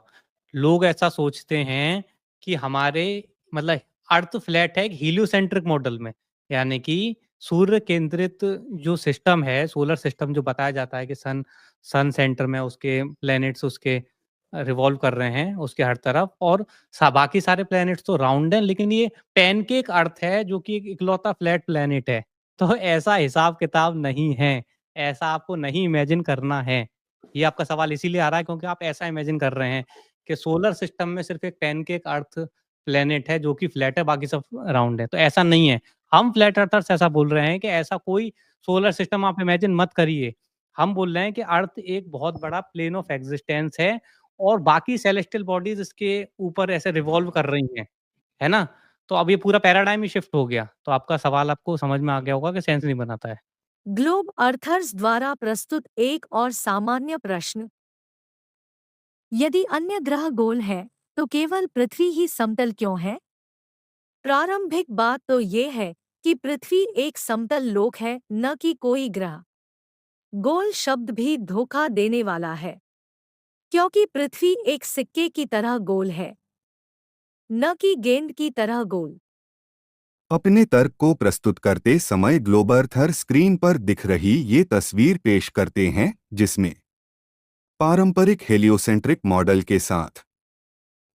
लोग ऐसा सोचते हैं कि हमारे मतलब अर्थ फ्लैट है एक हीलियोसेंट्रिक मॉडल में, यानी कि सूर्य केंद्रित जो सिस्टम है, सोलर सिस्टम जो बताया जाता है कि सन सेंटर में उसके प्लैनेट्स उसके रिवॉल्व कर रहे हैं उसके हर तरफ, और बाकी सारे प्लैनेट्स तो राउंड हैं, लेकिन ये पैनकेक अर्थ है जो कि एक इकलौता फ्लैट प्लैनेट है। तो ऐसा हिसाब किताब नहीं है, ऐसा आपको नहीं इमेजिन करना है। ये आपका सवाल इसीलिए आ रहा है क्योंकि आप ऐसा इमेजिन कर रहे हैं कि सोलर सिस्टम में सिर्फ एक पैनकेक अर्थ प्लेनेट है जो कि फ्लैट है, बाकी सब राउंड है। तो ऐसा नहीं है। हम फ्लैट अर्थर्स ऐसा बोल रहे हैं कि ऐसा कोई सोलर सिस्टम आप इमेजिन मत करिए। हम बोल रहे हैं कि अर्थ एक बहुत बड़ा प्लेन ऑफ एग्जिस्टेंस है और बाकी सेलेस्टियल बॉडीज इसके ऊपर ऐसे रिवॉल्व कर रही हैं, है ना? तो अब ये पूरा पैराडाइम ही शिफ्ट हो गया। तो आपका सवाल आपको समझ में आ गया होगा कि सेंस नहीं बनाता है। ग्लोब अर्थर्स द्वारा प्रस्तुत एक और सामान्य प्रश्न, यदि अन्य ग्रह गोल हैं, तो केवल पृथ्वी ही समतल क्यों है? प्रारंभिक बात तो ये है कि पृथ्वी एक समतल लोक है, न कि कोई ग्रह। गोल शब्द भी धोखा देने वाला है, क्योंकि पृथ्वी एक सिक्के की तरह गोल है, न कि गेंद की तरह गोल। अपने तर्क को प्रस्तुत करते समय ग्लोबर्थर स्क्रीन पर दिख रही ये तस्वीर पेश करते हैं, जिसमें पारंपरिक हेलियोसेंट्रिक मॉडल के साथ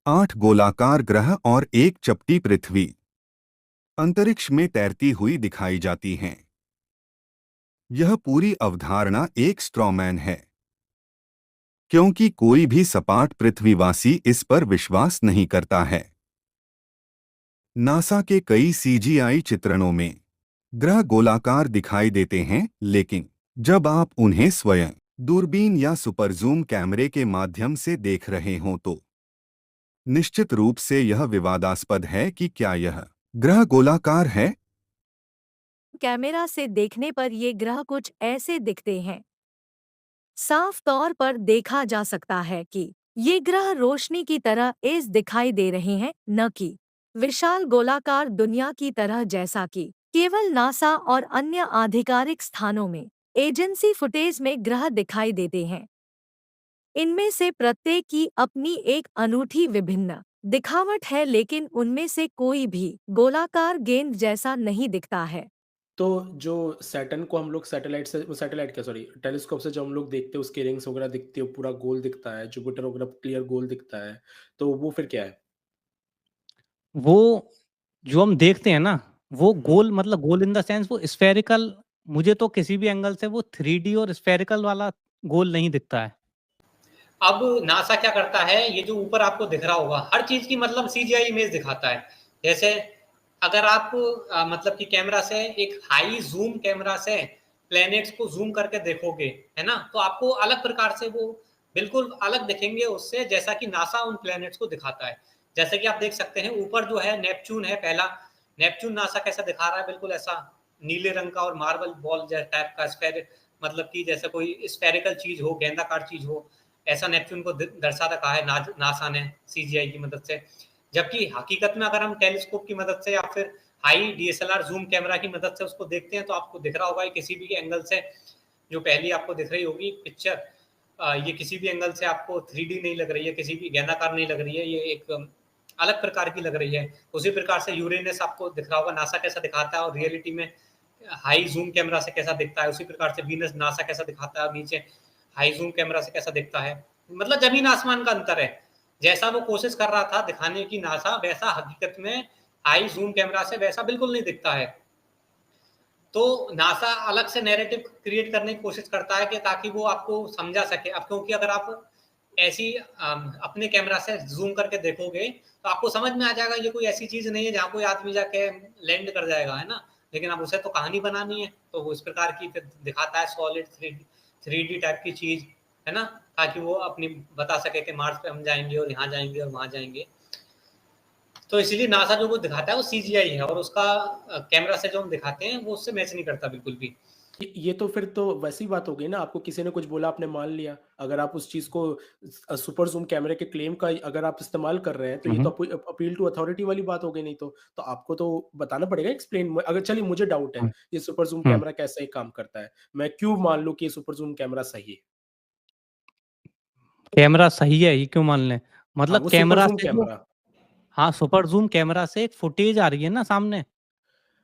8 गोलाकार ग्रह और एक चपटी पृथ्वी अंतरिक्ष में तैरती हुई दिखाई जाती हैं। यह पूरी अवधारणा एक स्ट्रॉमैन है, क्योंकि कोई भी सपाट पृथ्वीवासी इस पर विश्वास नहीं करता है। नासा के कई सीजीआई चित्रणों में ग्रह गोलाकार दिखाई देते हैं, लेकिन जब आप उन्हें स्वयं दूरबीन या सुपरजूम कैमरे के माध्यम से देख रहे हों तो निश्चित रूप से यह विवादास्पद है कि क्या यह ग्रह गोलाकार है। कैमरा से देखने पर ये ग्रह कुछ ऐसे दिखते हैं। साफ तौर पर देखा जा सकता है कि ये ग्रह रोशनी की तरह ऐसे दिखाई दे रहे हैं, न कि विशाल गोलाकार दुनिया की तरह, जैसा कि केवल नासा और अन्य आधिकारिक स्थानों में एजेंसी फुटेज में ग्रह दिखाई देते हैं। इनमें से प्रत्येक की अपनी एक अनूठी विभिन्न दिखावट है, लेकिन उनमें से कोई भी गोलाकार गेंद जैसा नहीं दिखता है। तो जो सैटर्न को हम लोग सैटेलाइट क्या सॉरी टेलीस्कोप से जो हम लोग देखते हैं उसके रिंग्स वगैरह दिखती है, पूरा गोल दिखता है, जुपिटर वगैरह क्लियर गोल दिखता है, तो वो फिर क्या है? वो जो हम देखते हैं ना, वो गोल मतलब गोल इन द सेंस वो स्फेरिकल, मुझे तो किसी भी एंगल से वो 3D और स्फेरिकल वाला गोल नहीं दिखता है। अब नासा क्या करता है, ये जो ऊपर आपको दिख रहा होगा हर चीज की मतलब सीजीआई इमेज दिखाता है। जैसे अगर आप मतलब कि कैमरा से एक हाई जूम कैमरा से प्लैनेट्स को जूम करके देखोगे, है ना, तो आपको अलग प्रकार से वो बिल्कुल अलग दिखेंगे उससे, जैसा कि नासा उन प्लैनेट्स को दिखाता है। जैसे कि आप देख सकते हैं ऊपर जो है नेपच्यून है, पहला नेपच्यून नासा कैसा दिखा रहा है, बिल्कुल ऐसा नीले रंग का और मार्बल बॉल जैसा टाइप का स्फेयर, मतलब कि जैसे कोई स्फेरिकल चीज हो, गेंदाकार चीज हो, ऐसा नेपच्यून को दर्शा रखा है नासा ने सीजीआई की मदद से। जबकि हकीकत में अगर हम टेलीस्कोप की मदद से या फिर हाई डीएसएलआर जूम कैमरा की मदद से उसको देखते हैं तो आपको दिख रहा होगा किसी भी एंगल से, जो पहली आपको दिख रही होगी पिक्चर, ये किसी भी एंगल से आपको 3D नहीं लग रही है, किसी भी गेंदाकार नहीं लग रही है, ये एक अलग प्रकार की लग रही है। उसी प्रकार से यूरेनस आपको दिख रहा होगा नासा कैसा दिखाता है और रियलिटी में हाई जूम कैमरा से कैसा दिखता है। उसी प्रकार से वीनस नासा कैसा दिखाता है और नीचे हाई जूम कैमरा से कैसा दिखता है। मतलब जमीन आसमान का अंतर है। जैसा वो कोशिश कर रहा था दिखाने की नासा, वैसा हकीकत में हाई जूम कैमरा से वैसा बिल्कुल नहीं दिखता है। तो नासा अलग से नैरेटिव क्रिएट करने की कोशिश करता है कि ताकि वो आपको समझा सके। अब क्योंकि अगर आप ऐसी अपने कैमरा से जूम करके देखोगे तो आपको समझ में आ जाएगा ये कोई ऐसी चीज नहीं है जहाँ कोई आदमी जाके लैंड कर जाएगा, है ना। लेकिन अब उसे तो कहानी बनानी है, तो वो इस प्रकार की फिर दिखाता है सॉलिड 3D टाइप की चीज, है ना, ताकि वो अपनी बता सके कि मार्स पे हम जाएंगे और यहाँ जाएंगे और वहां जाएंगे। तो इसलिए नासा जो वो दिखाता है वो सीजीआई है, और उसका कैमरा से जो हम दिखाते हैं वो उससे मैच नहीं करता बिल्कुल भी। ये तो फिर तो वैसी बात हो गई ना, आपको किसी ने कुछ बोला आपने मान लिया। अगर आप उस चीज को सुपर जूम कैमरे के क्लेम का अगर आप इस्तेमाल कर रहे हैं तो ये तो अपील टू अथॉरिटी वाली बात हो गई। नहीं तो आपको तो बताना पड़ेगा, एक्सप्लेन। अगर चलिए मुझे डाउट है ये सुपर जूम कैमरा कैसे काम करता है, मैं क्यों मान लूं कि ये सुपर जूम कैमरा सही है? कैमरा सही है ये क्यों मान लें? मतलब कैमरा से जो हाँ, सुपर जूम कैमरा से एक फुटेज आ रही है ना सामने।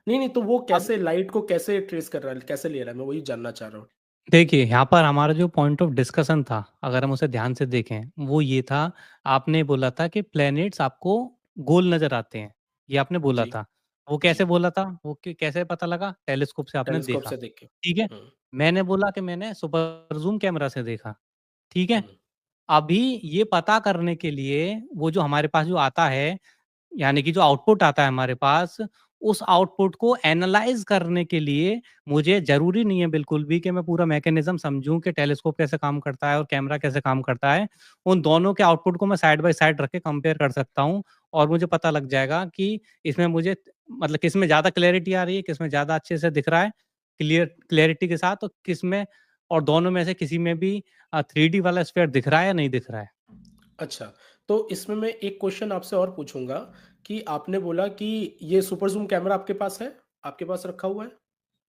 नहीं तो वो कैसे लाइट को कैसे ट्रेस कर रहा है, कैसे ले रहा है, मैं वही जानना चाह रहा हूँ। देखिए, यहाँ पर हमारा जो पॉइंट ऑफ डिस्कशन था, अगर हम उसे ध्यान से देखें, वो ये था, आपने बोला था कि प्लैनेट्स आपको गोल नज़र आते हैं, ये आपने बोला था। वो कैसे बोला था? वो कैसे पता लगा? टेलीस्कोप से आपने टेलीस्कोप देखा, से देख के। ठीक है? मैंने बोला कि मैंने सुपर जूम कैमरा से देखा, ठीक है? अभी ये पता करने के लिए वो जो हमारे पास जो आता है, यानी कि जो आउटपुट आता है हमारे पास, उस आउटपुट को एनालाइज़ करने के लिए मुझे ज़रूरी नहीं है बिल्कुल भी कि मैं पूरा मैकेनिज़्म समझूँ कि टेलीस्कोप कैसे काम करता है और कैमरा कैसे काम करता है। उन दोनों के आउटपुट को मैं साइड बाय साइड रख के कंपेयर कर सकता हूँ और मुझे पता लग जाएगा कि इसमें मुझे मतलब किसमें ज़्यादा क्लैरिटी आ रही है, किसमें ज़्यादा अच्छे से दिख रहा है, क्लैरिटी के साथ, और किसमें, और दोनों में से किसी में भी 3D वाला स्फीयर दिख रहा है या नहीं दिख रहा है। अच्छा, तो इसमें मैं एक क्वेश्चन आपसे और पूछूँगा कि आपने बोला कि ये सुपर ज़ूम कैमरा आपके पास है? आपके पास रखा हुआ है?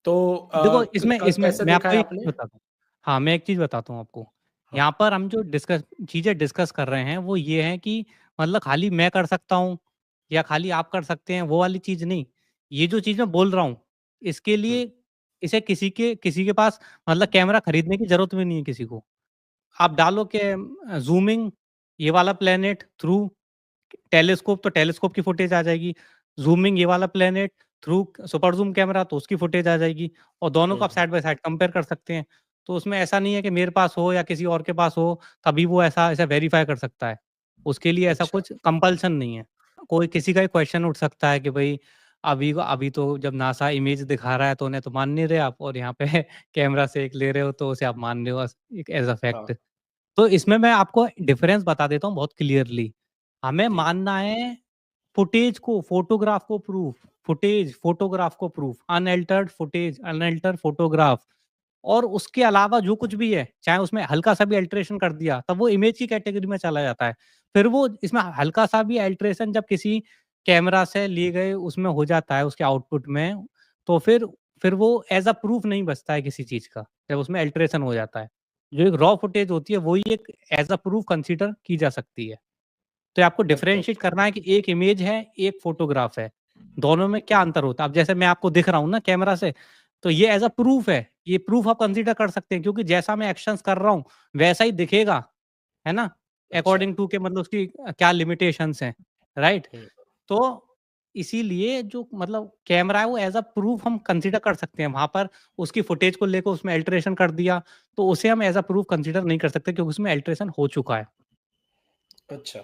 तो देखो इसमें इसमें कैसे मैं देखा आपको है एक चीज़ आपने? बताता हूँ। हाँ, मैं एक चीज़ बताता हूँ आपको। हाँ। यहाँ पर हम जो चीज़ें डिस्कस कर रहे हैं वो ये है कि मतलब खाली मैं कर सकता हूँ या खाली आप कर सकते हैं, वो वाली चीज़ नहीं। ये जो चीज़ मैं बोल रहा हूँ, इसके लिए इसे किसी के पास मतलब कैमरा खरीदने की ज़रूरत भी नहीं है किसी को। आप डालो कि ज़ूमिंग ये वाला प्लैनेट थ्रू टेलीस्कोप, तो टेलीस्कोप की फुटेज आ जाएगी। ज़ूमिंग ये वाला planet through super zoom camera, तो उसकी फुटेज आ जाएगी और दोनों को आप साइड बाय साइड कंपेयर कर सकते हैं। तो उसमें ऐसा नहीं है कि मेरे पास हो या किसी और के पास हो, तभी वो ऐसा वेरीफ़ाई कर सकता है। उसके लिए ऐसा अच्छा। कुछ कंपल्शन नहीं है। कोई किसी का भी क्वेश्चन उठ सकता है कि भई अभी तो जब नासा इमेज दिखा रहा है तो उन्हें तो मान नहीं रहे आप, और यहाँ पे कैमरा से एक ले रहे हो तो उसे आप मान रहे हो एक एज़ अ हाँ। फैक्ट। तो इसमें मैं आपको डिफरेंस बता देता हूँ बहुत क्लियरली। हमें जी। मानना है फुटेज को, फोटोग्राफ को प्रूफ, फुटेज, फोटोग्राफ को proof, unaltered footage, unaltered photograph, और उसके अलावा जो कुछ भी है, चाहे उसमें हल्का-सा भी अल्टरेशन कर दिया, तब वो इमेज की कैटेगरी में चला जाता है। फिर वो इसमें हल्का-सा भी अल्टरेशन जब किसी कैमरा से लिए गए उसमें हो जाता है, उसके आउटपुट में, तो फिर वो एज़ अ प्रूफ नहीं बचता है किसी चीज़ का, जब उसमें अल्टरेशन हो जाता है। जो एक रॉ फुटेज होती है, वही एक एज़ अ प्रूफ कंसीडर की जा सकती है। तो आपको अच्छा, डिफरेंशिएट अच्छा। करना है कि एक इमेज है, एक फ़ोटोग्राफ है। दोनों में क्या अंतर होता है? अब जैसे मैं आपको दिख रहा हूँ ना कैमरा से, तो ये एज़ अ प्रूफ है। ये प्रूफ आप कंसीडर कर सकते हैं क्योंकि जैसा मैं एक्शंस कर रहा हूँ, वैसा ही दिखेगा, है ना? अच्छा। अकॉर्डिंग टू के मतलब उसकी क्या लिमिटेशंस हैं, राइट? हुँ। तो इसीलिए जो मतलब कैमरा है वो एज़ अ प्रूफ हम कंसीडर कर सकते हैं। वहाँ पर उसकी फुटेज को लेके उसमें अल्टरेशन कर दिया, तो उसे हम एज़ अ प्रूफ कंसीडर नहीं कर सकते क्योंकि उसमें अल्टरेशन हो चुका है। अच्छा।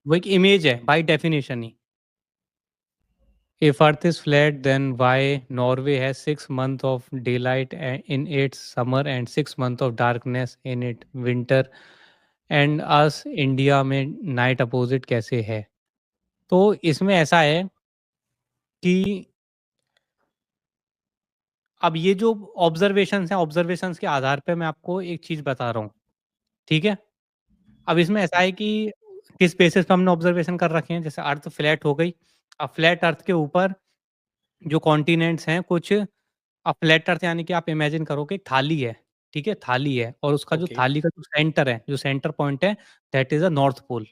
वो एक इमेज है बाय डेफिनिशन ही। If Earth is flat, then why Norway has 6 months of daylight in its summer and 6 months of darkness in its winter, and us India में नाइट अपोजिट कैसे है? तो इसमें ऐसा है कि अब ये जो ऑब्जर्वेशंस हैं, ऑब्जर्वेशंस के आधार पे मैं आपको एक चीज़ बता रहा हूँ, ठीक है? अब इसमें ऐसा है कि किस बेसिस पे हमने ऑब्जर्वेशन कर रखे हैं, जैसे अर्थ फ्लैट हो गई। अब फ्लैट अर्थ के ऊपर जो कॉन्टिनेंट्स हैं कुछ, अब फ्लैट अर्थ यानी कि आप इमेजिन करो कि एक थाली है, ठीक है? थाली है और उसका जो ओके। थाली का जो सेंटर है, जो सेंटर पॉइंट है, that is a North Pole,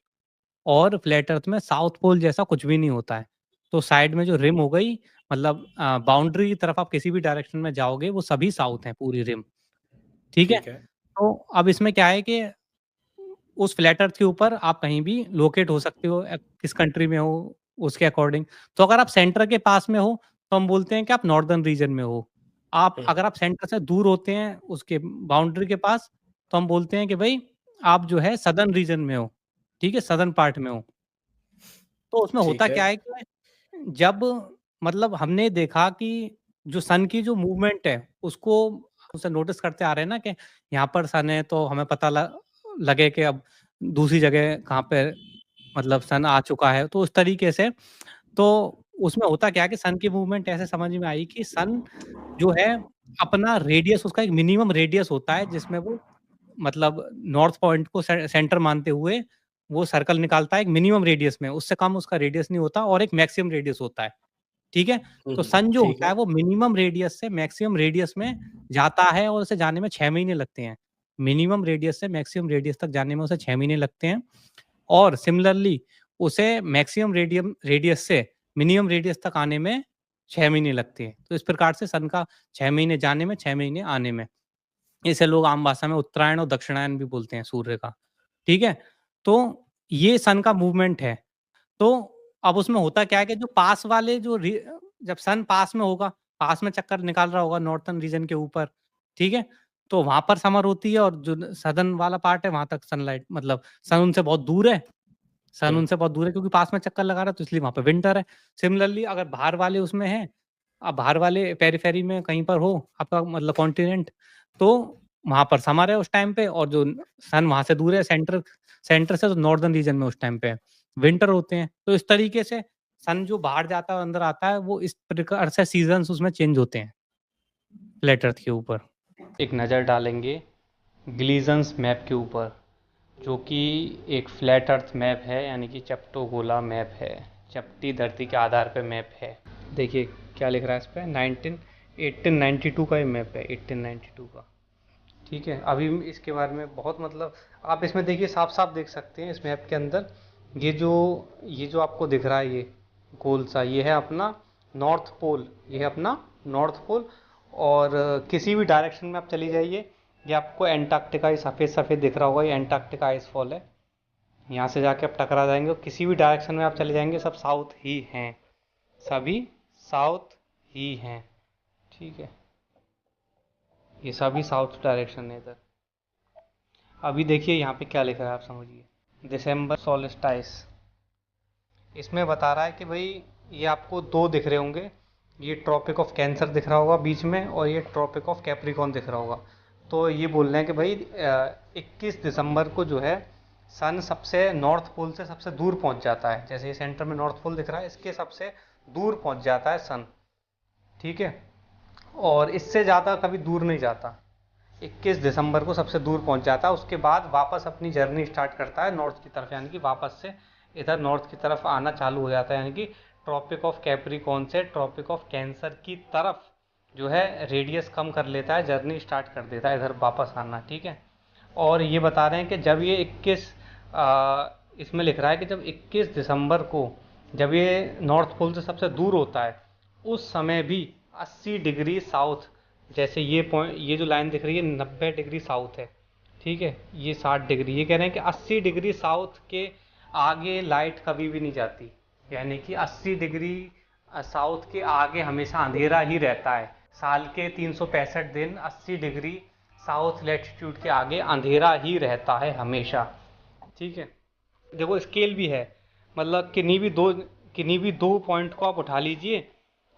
और फ्लैट अर्थ में साउथ पोल जैसा कुछ भी नहीं होता है। तो साइड में जो रिम हो गई, मतलब बाउंड्री की तरफ आप किसी भी डायरेक्शन में जाओगे, वो सभी साउथ हैं पूरी रिम, ठीक है? ठीक है। तो अब इसमें क्या है कि उस फ्लैट अर्थ के ऊपर आप कहीं भी लोकेट हो सकते हो, किस कंट्री में हो, उसके अकॉर्डिंग। तो अगर आप सेंटर के पास में हो, तो हम बोलते हैं कि आप नॉर्दर्न रीजन में हो। आप हुँ। अगर आप सेंटर से दूर होते हैं, उसके बाउंड्री के पास, तो हम बोलते हैं कि भई आप जो है सदर्न रीजन में हो, ठीक है? सदर्न पार्ट में हो। तो उसमें होता ठीक है। क्या है कि जब मतलब हमने देखा कि जो सन की जो मूवमेंट है, उसको उसे नोटिस करते आ रहे हैं ना कि यहाँ पर सन है, तो हमें पता लगे कि अब दूसरी जगह कहाँ पे मतलब सन आ चुका है। तो उस तरीके से तो उसमें होता क्या है कि सन की मूवमेंट ऐसे समझ में आई कि सन जो है अपना रेडियस, उसका एक मिनिमम रेडियस होता है जिसमें वो मतलब नॉर्थ पॉइंट को सेंटर मानते हुए वो सर्कल निकालता है एक मिनिमम रेडियस में, उससे कम उसका रेडियस नहीं होता, और एक मैक्सिमम रेडियस होता है, ठीक है? हुँ, तो हुँ। सन जो ठीक होता है। है वो मिनिमम रेडियस से मैक्सिमम रेडियस में जाता है और उसे जाने में 6 महीने लगते हैं। मिनिमम रेडियस से मैक्सिमम रेडियस तक जाने में उसे 6 महीने लगते हैं, और सिमिलरली उसे मैक्सिमम रेडियस से मिनिमम रेडियस तक आने में 6 महीने लगते हैं। तो इस प्रकार से सन का 6 महीने जाने में, 6 महीने आने में। इसे लोग आम भाषा में उत्तरायण और दक्षिणायन भी बोलते हैं सूर्य का, ठीक है? तो ये सन का मूवमेंट है। तो अब उसमें होता क्या है कि जो पास वाले जो जब सन पास में होगा, पास में चक्कर निकाल रहा होगा नॉर्थर्न रीजन के ऊपर, ठीक है? तो वहाँ पर समर होती है, और जो सदर्न वाला पार्ट है वहाँ तक सनलाइट मतलब सन उनसे बहुत दूर है, सन हुँ। उनसे बहुत दूर है क्योंकि पास में चक्कर लगा रहा है, तो इसलिए वहाँ पे विंटर है। सिमिलरली अगर बाहर वाले उसमें हैं, बाहर वाले पेरिफेरी में कहीं पर हो आपका मतलब कॉन्टिनेंट, तो वहाँ पर समर है उस टाइम पे, और जो सन वहाँ से दूर है सेंटर सेंटर से, तो नॉर्दर्न रीजन में उस टाइम पे विंटर होते हैं। तो इस तरीके से सन जो बाहर जाता है और अंदर आता है, वो इस प्रकार से सीज़न्स उसमें चेंज होते हैं फ्लैट अर्थ के ऊपर। एक नज़र डालेंगे ग्लीज़न्स मैप के ऊपर, जो कि एक फ्लैट अर्थ मैप है, यानी कि चपटो गोला मैप है, चपटी धरती के आधार पे मैप है। देखिए क्या लिख रहा है इस पर, 1892 का ये मैप है, 1892 का। ठीक है, अभी इसके बारे में बहुत मतलब आप इसमें देखिए, साफ साफ देख सकते हैं इस मैप के अंदर, ये जो आपको दिख रहा है ये गोल सा, ये है अपना नॉर्थ पोल, ये है अपना नॉर्थ पोल। और किसी भी डायरेक्शन में आप चली जाइए, ये आपको एंटार्क्टिका, ये सफ़ेद सफ़ेद दिख रहा होगा, ये एंटार्क्टिका आइस फॉल है। यहाँ से जाके आप टकरा जाएंगे और किसी भी डायरेक्शन में आप चले जाएंगे, सब साउथ ही हैं, सभी साउथ ही हैं। ठीक है, ये सभी साउथ डायरेक्शन है इधर। अभी देखिए यहाँ पे क्या लिखा है, आप समझिए, दिसंबर सोल्स्टिस। इसमें बता रहा है कि भाई ये आपको दो दिख रहे होंगे, ये ट्रॉपिक ऑफ कैंसर दिख रहा होगा बीच में, और ये ट्रॉपिक ऑफ कैप्रिकॉर्न दिख रहा होगा। तो ये बोल रहे हैं कि भाई 21 दिसंबर को जो है सन सबसे नॉर्थ पोल से सबसे दूर पहुंच जाता है। जैसे ये सेंटर में नॉर्थ पोल दिख रहा है, इसके सबसे दूर पहुंच जाता है सन। ठीक है, और इससे ज़्यादा कभी दूर नहीं जाता। 21 दिसंबर को सबसे दूर पहुंच जाता है, उसके बाद वापस अपनी जर्नी स्टार्ट करता है नॉर्थ की तरफ, यानी कि वापस से इधर नॉर्थ की तरफ आना चालू हो जाता है, यानी कि ट्रॉपिक ऑफ कैप्रिकॉर्न से ट्रॉपिक ऑफ कैंसर की तरफ जो है रेडियस कम कर लेता है, जर्नी स्टार्ट कर देता है इधर वापस आना। ठीक है, और ये बता रहे हैं कि जब ये 21 इसमें लिख रहा है कि जब 21 दिसंबर को जब ये नॉर्थ पोल से सबसे दूर होता है, उस समय भी 80 डिग्री साउथ, जैसे ये जो लाइन दिख रही है 90 डिग्री साउथ है। ठीक है, ये 60 डिग्री, ये कह रहे हैं कि 80 डिग्री साउथ के आगे लाइट कभी भी नहीं जाती, यानी कि 80 डिग्री साउथ के आगे हमेशा अंधेरा ही रहता है। साल के 365 दिन 80 डिग्री साउथ लैटिट्यूड के आगे अंधेरा ही रहता है हमेशा। ठीक है, देखो स्केल भी है, मतलब किन्हीं भी दो पॉइंट को आप उठा लीजिए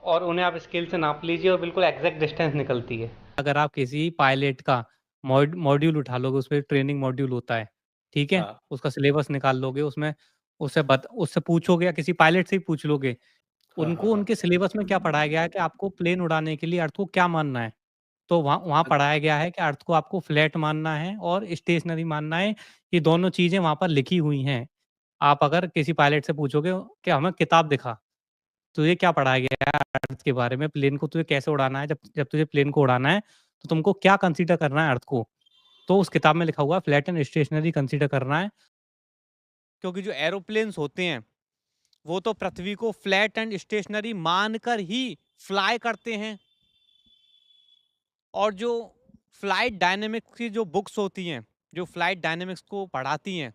और उन्हें आप स्केल से नाप लीजिए और बिल्कुल एग्जैक्ट डिस्टेंस निकलती है। अगर आप किसी पायलट का मॉड्यूल उठा लोगे, उसमें ट्रेनिंग मॉड्यूल होता है, ठीक है, हाँ। उसका सिलेबस निकाल लोगे, उसमें उससे पूछोगे या किसी पायलट से ही पूछ लोगे, हाँ, उनको हाँ, हाँ। उनके सिलेबस में क्या पढ़ाया गया है कि आपको प्लेन उड़ाने के लिए अर्थ को क्या मानना है। तो वहाँ पढ़ाया गया है कि अर्थ को आपको फ्लैट मानना है और स्टेशनरी मानना है, ये दोनों चीज़ें वहाँ पर लिखी हुई हैं। आप अगर किसी पायलट से पूछोगे कि हमें किताब दिखा, तुझे क्या पढ़ाया गया है अर्थ के बारे में, प्लेन को तुझे कैसे उड़ाना है, जब तुझे प्लेन को उड़ाना है तो तुमको क्या कंसीडर करना है अर्थ को, तो उस किताब में लिखा हुआ है फ्लैट एंड स्टेशनरी कंसीडर करना है। क्योंकि जो एरोप्लेन्स होते हैं वो तो पृथ्वी को फ्लैट एंड स्टेशनरी मानकर ही फ्लाई करते हैं, और जो फ्लाइट डायनेमिक्स की जो बुक्स होती हैं, जो फ्लाइट डायनेमिक्स को पढ़ाती हैं,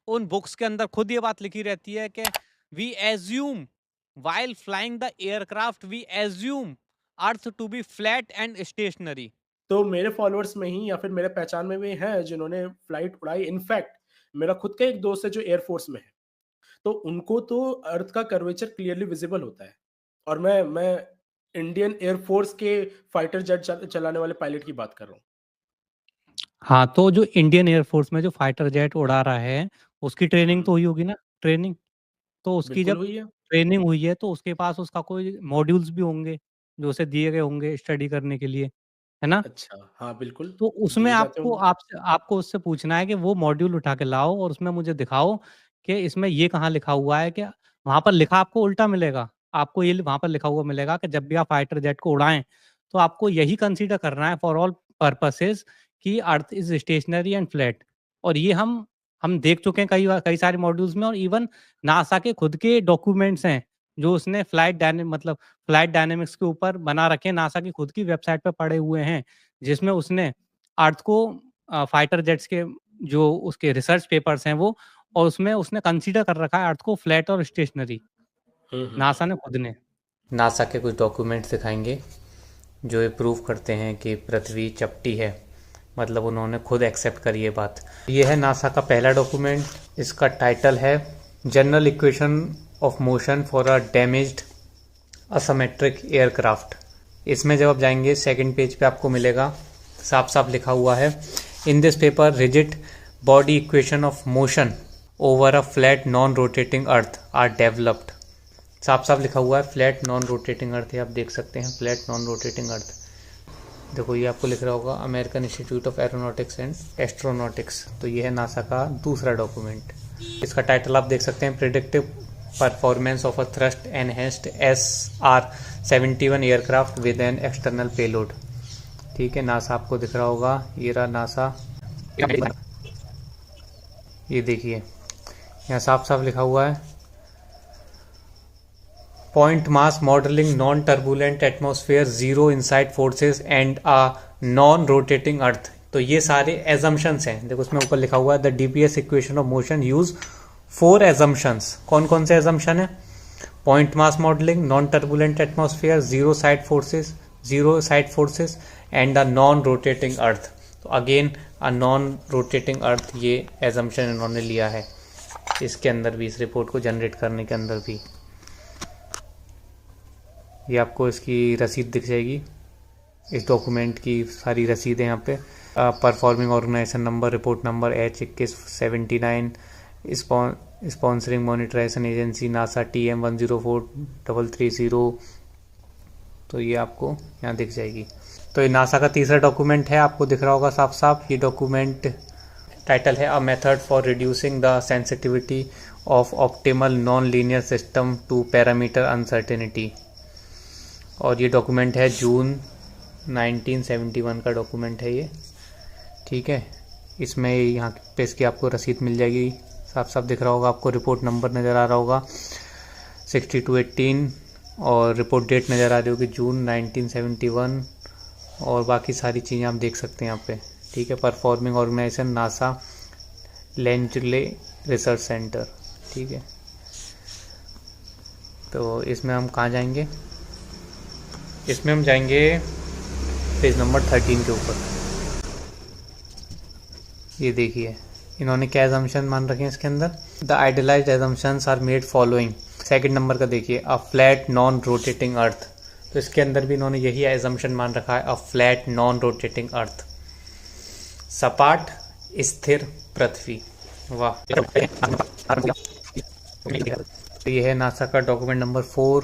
उन बुक्स के अंदर खुद ये बात लिखी रहती है कि we assume while flying the aircraft we assume earth to be flat and stationary। तो मेरे फॉलोअर्स में ही या फिर मेरे पहचान में भी हैं जिन्होंने फ्लाइट उड़ाई। इनफैक्ट मेरा खुद का एक दोस्त है जो एयरफोर्स में है, तो उनको तो अर्थ का कर्वेचर क्लियरली विजिबल होता है। और मैं इंडियन एयरफोर्स के फाइटर जेट चलाने वाले पायलट की बात कर रहा हूँ। हाँ, तो जो इंडियन एयरफोर्स में जो फाइटर जेट उड़ा रहा है, उसकी ट्रेनिंग तो हुई होगी ना, ट्रेनिंग। तो उसकी बिल्कुल जब हुई है। ट्रेनिंग हुई है तो उसके पास उसका कोई मॉड्यूल्स भी होंगे जो उसे दिए गए होंगे स्टडी करने के लिए, है ना? अच्छा, हाँ बिल्कुल, तो उसमें दिए जाते होंगे। आपको उससे पूछना है कि वो मॉड्यूल उठा के लाओ और उसमें मुझे दिखाओ कि इसमें ये कहाँ लिखा हुआ है, कि वहाँ पर लिखा आपको उल्टा मिलेगा। आपको ये वहाँ पर लिखा हुआ मिलेगा कि जब भी आप फाइटर जेट को उड़ाएँ, तो आपको यही कंसीडर करना है फॉर ऑल पर्पसेस कि Earth is stationary and flat. और ये हम देख चुके हैं कई सारे मॉड्यूल्स में, और इवन नासा के खुद के डॉक्यूमेंट्स हैं जो उसने फ्लाइट डायनेमिक्स के ऊपर बना रखे हैं, नासा की खुद की वेबसाइट पे पड़े हुए हैं, जिसमें उसने अर्थ को फाइटर जेट्स के जो उसके रिसर्च पेपर्स हैं वो, और उसमें उसने कंसीडर कर रखा है अर्थ को फ्लैट और स्टेशनरी, नासा ने खुद ने। नासा के कुछ डॉक्यूमेंट्स दिखाएंगे जो ये प्रूव करते हैं कि पृथ्वी चपटी है, मतलब उन्होंने खुद एक्सेप्ट करी ये बात। ये है नासा का पहला डॉक्यूमेंट, इसका टाइटल है general equation of motion for a damaged asymmetric aircraft. इसमें जब आप जाएंगे सेकंड पेज पे आपको मिलेगा, साफ साफ लिखा हुआ है, in this paper rigid body equation of motion over a flat non rotating Earth are developed. साफ साफ लिखा हुआ है फ्लैट नॉन रोटेटिंग अर्थ, ये आप देख सकते हैं फ्लैट नॉन रोटेटिंग अर्थ। देखो ये आपको लिख रहा होगा American institute of aeronautics and astronautics. तो ये है नासा का दूसरा डॉक्यूमेंट, इसका टाइटल आप देख सकते हैं performance of a thrust enhanced SR-71 aircraft with an external payload. ठीक है, नासा आपको दिख रहा होगा, ये रहा नासा। ये देखिए यहाँ साफ साफ लिखा हुआ है point mass modelling, non turbulent atmosphere, zero inside forces and a non rotating अर्थ। तो ये सारे एजम्पशंस हैं। देखो उसमें ऊपर लिखा हुआ है the DPS equation of motion use 4 assumptions. कौन कौन से एजम्पशन है? Point mass modelling, non turbulent atmosphere, zero side forces and a non rotating अर्थ। तो again a non rotating earth, ये एजम्पशन इन्होंने लिया है इसके अंदर भी, इस रिपोर्ट को जनरेट करने के अंदर भी। ये आपको इसकी रसीद दिख जाएगी, इस डॉक्यूमेंट की सारी रसीदें यहाँ पे। Performing organisation number, report number H2179, sponsoring monitorization agency NASA TM104330। तो ये आपको यहाँ दिख जाएगी। तो ये नासा का तीसरा डॉक्यूमेंट है, आपको दिख रहा होगा साफ साफ। ये डॉक्यूमेंट टाइटल है a method for reducing the sensitivity of optimal non linear system to parameter uncertainty. और ये डॉक्यूमेंट है जून 1971 का डॉक्यूमेंट है ये। ठीक है, इसमें यहाँ पे इसकी आपको रसीद मिल जाएगी, साफ साफ दिख रहा होगा आपको। रिपोर्ट नंबर नज़र आ रहा होगा 6218 और रिपोर्ट डेट नज़र आ रही होगी जून 1971। और बाकी सारी चीज़ें आप देख सकते हैं यहाँ पे। ठीक है, performing organisation NASA Langley research center. ठीक है, तो इसमें हम कहाँ जाएंगे? इसमें हम जाएंगे पेज नंबर 13 के ऊपर। ये देखिए इन्होंने क्या एजम्पशन मान रखे हैं इसके अंदर। The idealised assumptions are made following. Second number का देखिए, अ फ्लैट नॉन रोटेटिंग अर्थ। तो इसके अंदर भी इन्होंने यही एजम्पशन मान रखा है, अ फ्लैट नॉन रोटेटिंग अर्थ, सपाट स्थिर पृथ्वी। वाह। तो ये है नासा का document number 4,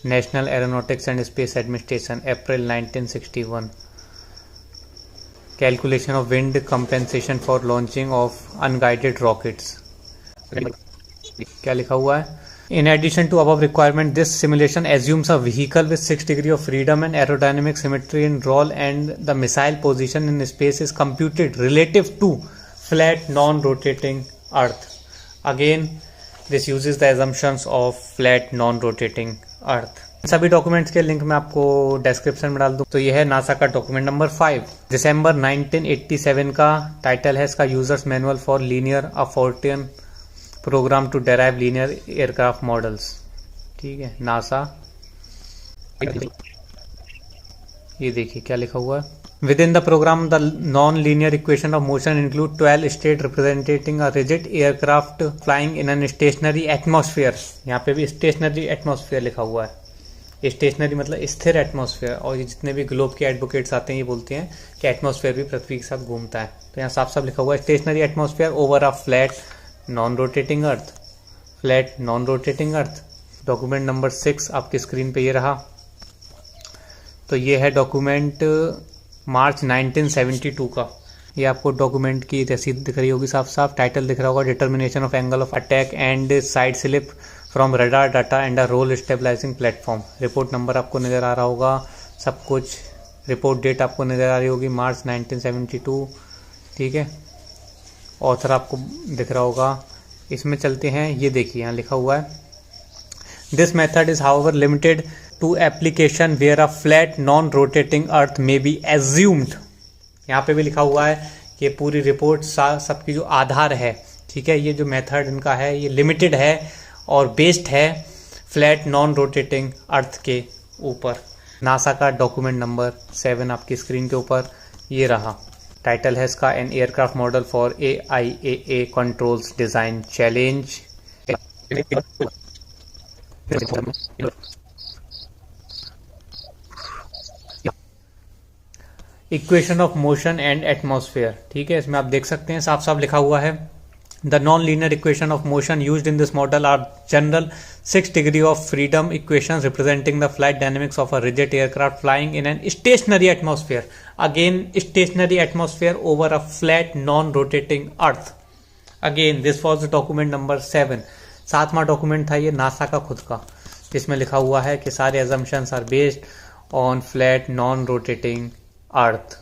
national aeronautics and space administration, April 1961। Calculation of wind compensation for launching of unguided rockets. क्या लिखा हुआ है? In addition to above requirement, this simulation assumes a vehicle with 6 degrees of freedom and aerodynamic symmetry in roll, and the missile position in space is computed relative to flat non-rotating Earth. Again, this uses the assumptions of flat non-rotating Earth. सभी डॉक्यूमेंट्स के लिंक मैं आपको डिस्क्रिप्शन में डाल दूँ। तो यह है नासा का डॉक्यूमेंट नंबर 5, दिसंबर 1987 का। टाइटल है इसका users manual for linear a Fortran program to derive linear aircraft models. ठीक है, नासा। ये देखिए क्या लिखा हुआ है। Within the program the non linear equation of motion include 12 state representing a rigid aircraft flying in an stationary atmosphere. यहाँ पे भी स्टेशनरी एटमॉस्फेयर लिखा हुआ है। स्टेशनरी मतलब स्थिर एटमॉस्फेयर। और ये जितने भी ग्लोब के एडवोकेट्स आते हैं ये बोलते हैं कि एटमॉस्फेयर भी पृथ्वी के साथ घूमता है। तो यहाँ साफ साफ लिखा हुआ है stationary atmosphere over a flat non rotating Earth, flat non rotating Earth. Document number 6 आपकी स्क्रीन पे ये रहा। तो ये है डॉक्यूमेंट मार्च 1972 का। ये आपको डॉक्यूमेंट की रसीद दिख रही होगी साफ साफ। टाइटल दिख रहा होगा determination of angle of attack and side slip from radar data and a roll stabilising platform. Report number आपको नज़र आ रहा होगा सब कुछ। रिपोर्ट डेट आपको नज़र आ रही होगी मार्च 1972। ठीक है, ऑथर आपको दिख रहा होगा। इसमें चलते हैं, ये देखिए यहाँ लिखा हुआ है this method is however limited to application where a flat non rotating Earth may be assumed. यहाँ पे भी लिखा हुआ है कि पूरी रिपोर्ट सबकी जो आधार है, ठीक है, ये जो मेथड इनका है ये लिमिटेड है और बेस्ड है फ्लैट नॉन रोटेटिंग अर्थ के ऊपर। नासा का डॉक्यूमेंट नंबर 7 आपकी स्क्रीन के ऊपर ये रहा। टाइटल है इसका an aircraft model for AIAA controls design challenge. Equation of motion and atmosphere. ठीक है, इसमें आप देख सकते हैं साफ साफ लिखा हुआ है the non linear equation of motion used in this model are general 6 degree of freedom equations representing the flight dynamics of a rigid aircraft flying in an stationary atmosphere. Again stationary atmosphere over a flat non rotating earth. Again this was the document number 7। 7वां डॉक्यूमेंट था ये नासा का खुद का, जिसमें लिखा हुआ है कि सारे assumptions are based on flat non rotating Earth.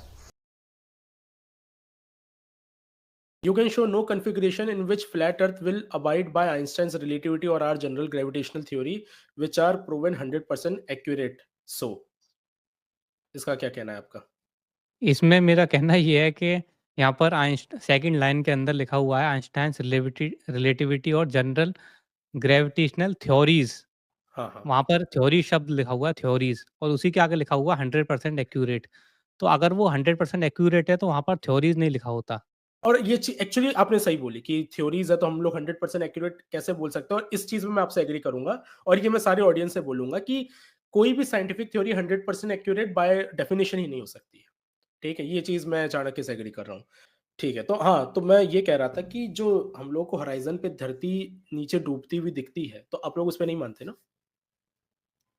You can show no configuration in which flat earth will abide by Einstein's relativity or our general gravitational theory which are proven 100% accurate. So इसका क्या कहना है आपका? इसमें मेरा कहना ये है कि यहाँ पर सेकंड लाइन के अंदर लिखा हुआ है आइंस्टाइन्स रिलेटिविटी और जनरल ग्रेविटेशनल थ्योरीज। हाँ, हाँ। वहाँ पर थ्योरी शब्द लिखा हुआ है थ्योरीज, और उसी के आगे लिखा हुआ 100% एक्यूरेट। तो अगर वो 100% एक्यूरेट है तो वहाँ पर थ्योरीज नहीं लिखा होता। और ये चीज़ एक्चुअली आपने सही बोली कि थ्योरीज है तो हम लोग 100% एक्यूरेट कैसे बोल सकते हैं, और इस चीज़ में मैं आपसे एग्री करूंगा, और ये मैं सारे ऑडियंस से बोलूंगा कि कोई भी scientific theory 100% accurate by definition ही नहीं हो सकती है। ठीक है, ये चीज़ मैं चाणक्य से एग्री कर रहा हूँ। ठीक है, तो हाँ, तो मैं ये कह रहा था कि जो हम लोग को होराइजन पे धरती नीचे डूबती हुई दिखती है, तो आप लोग उस पे नहीं मानते ना?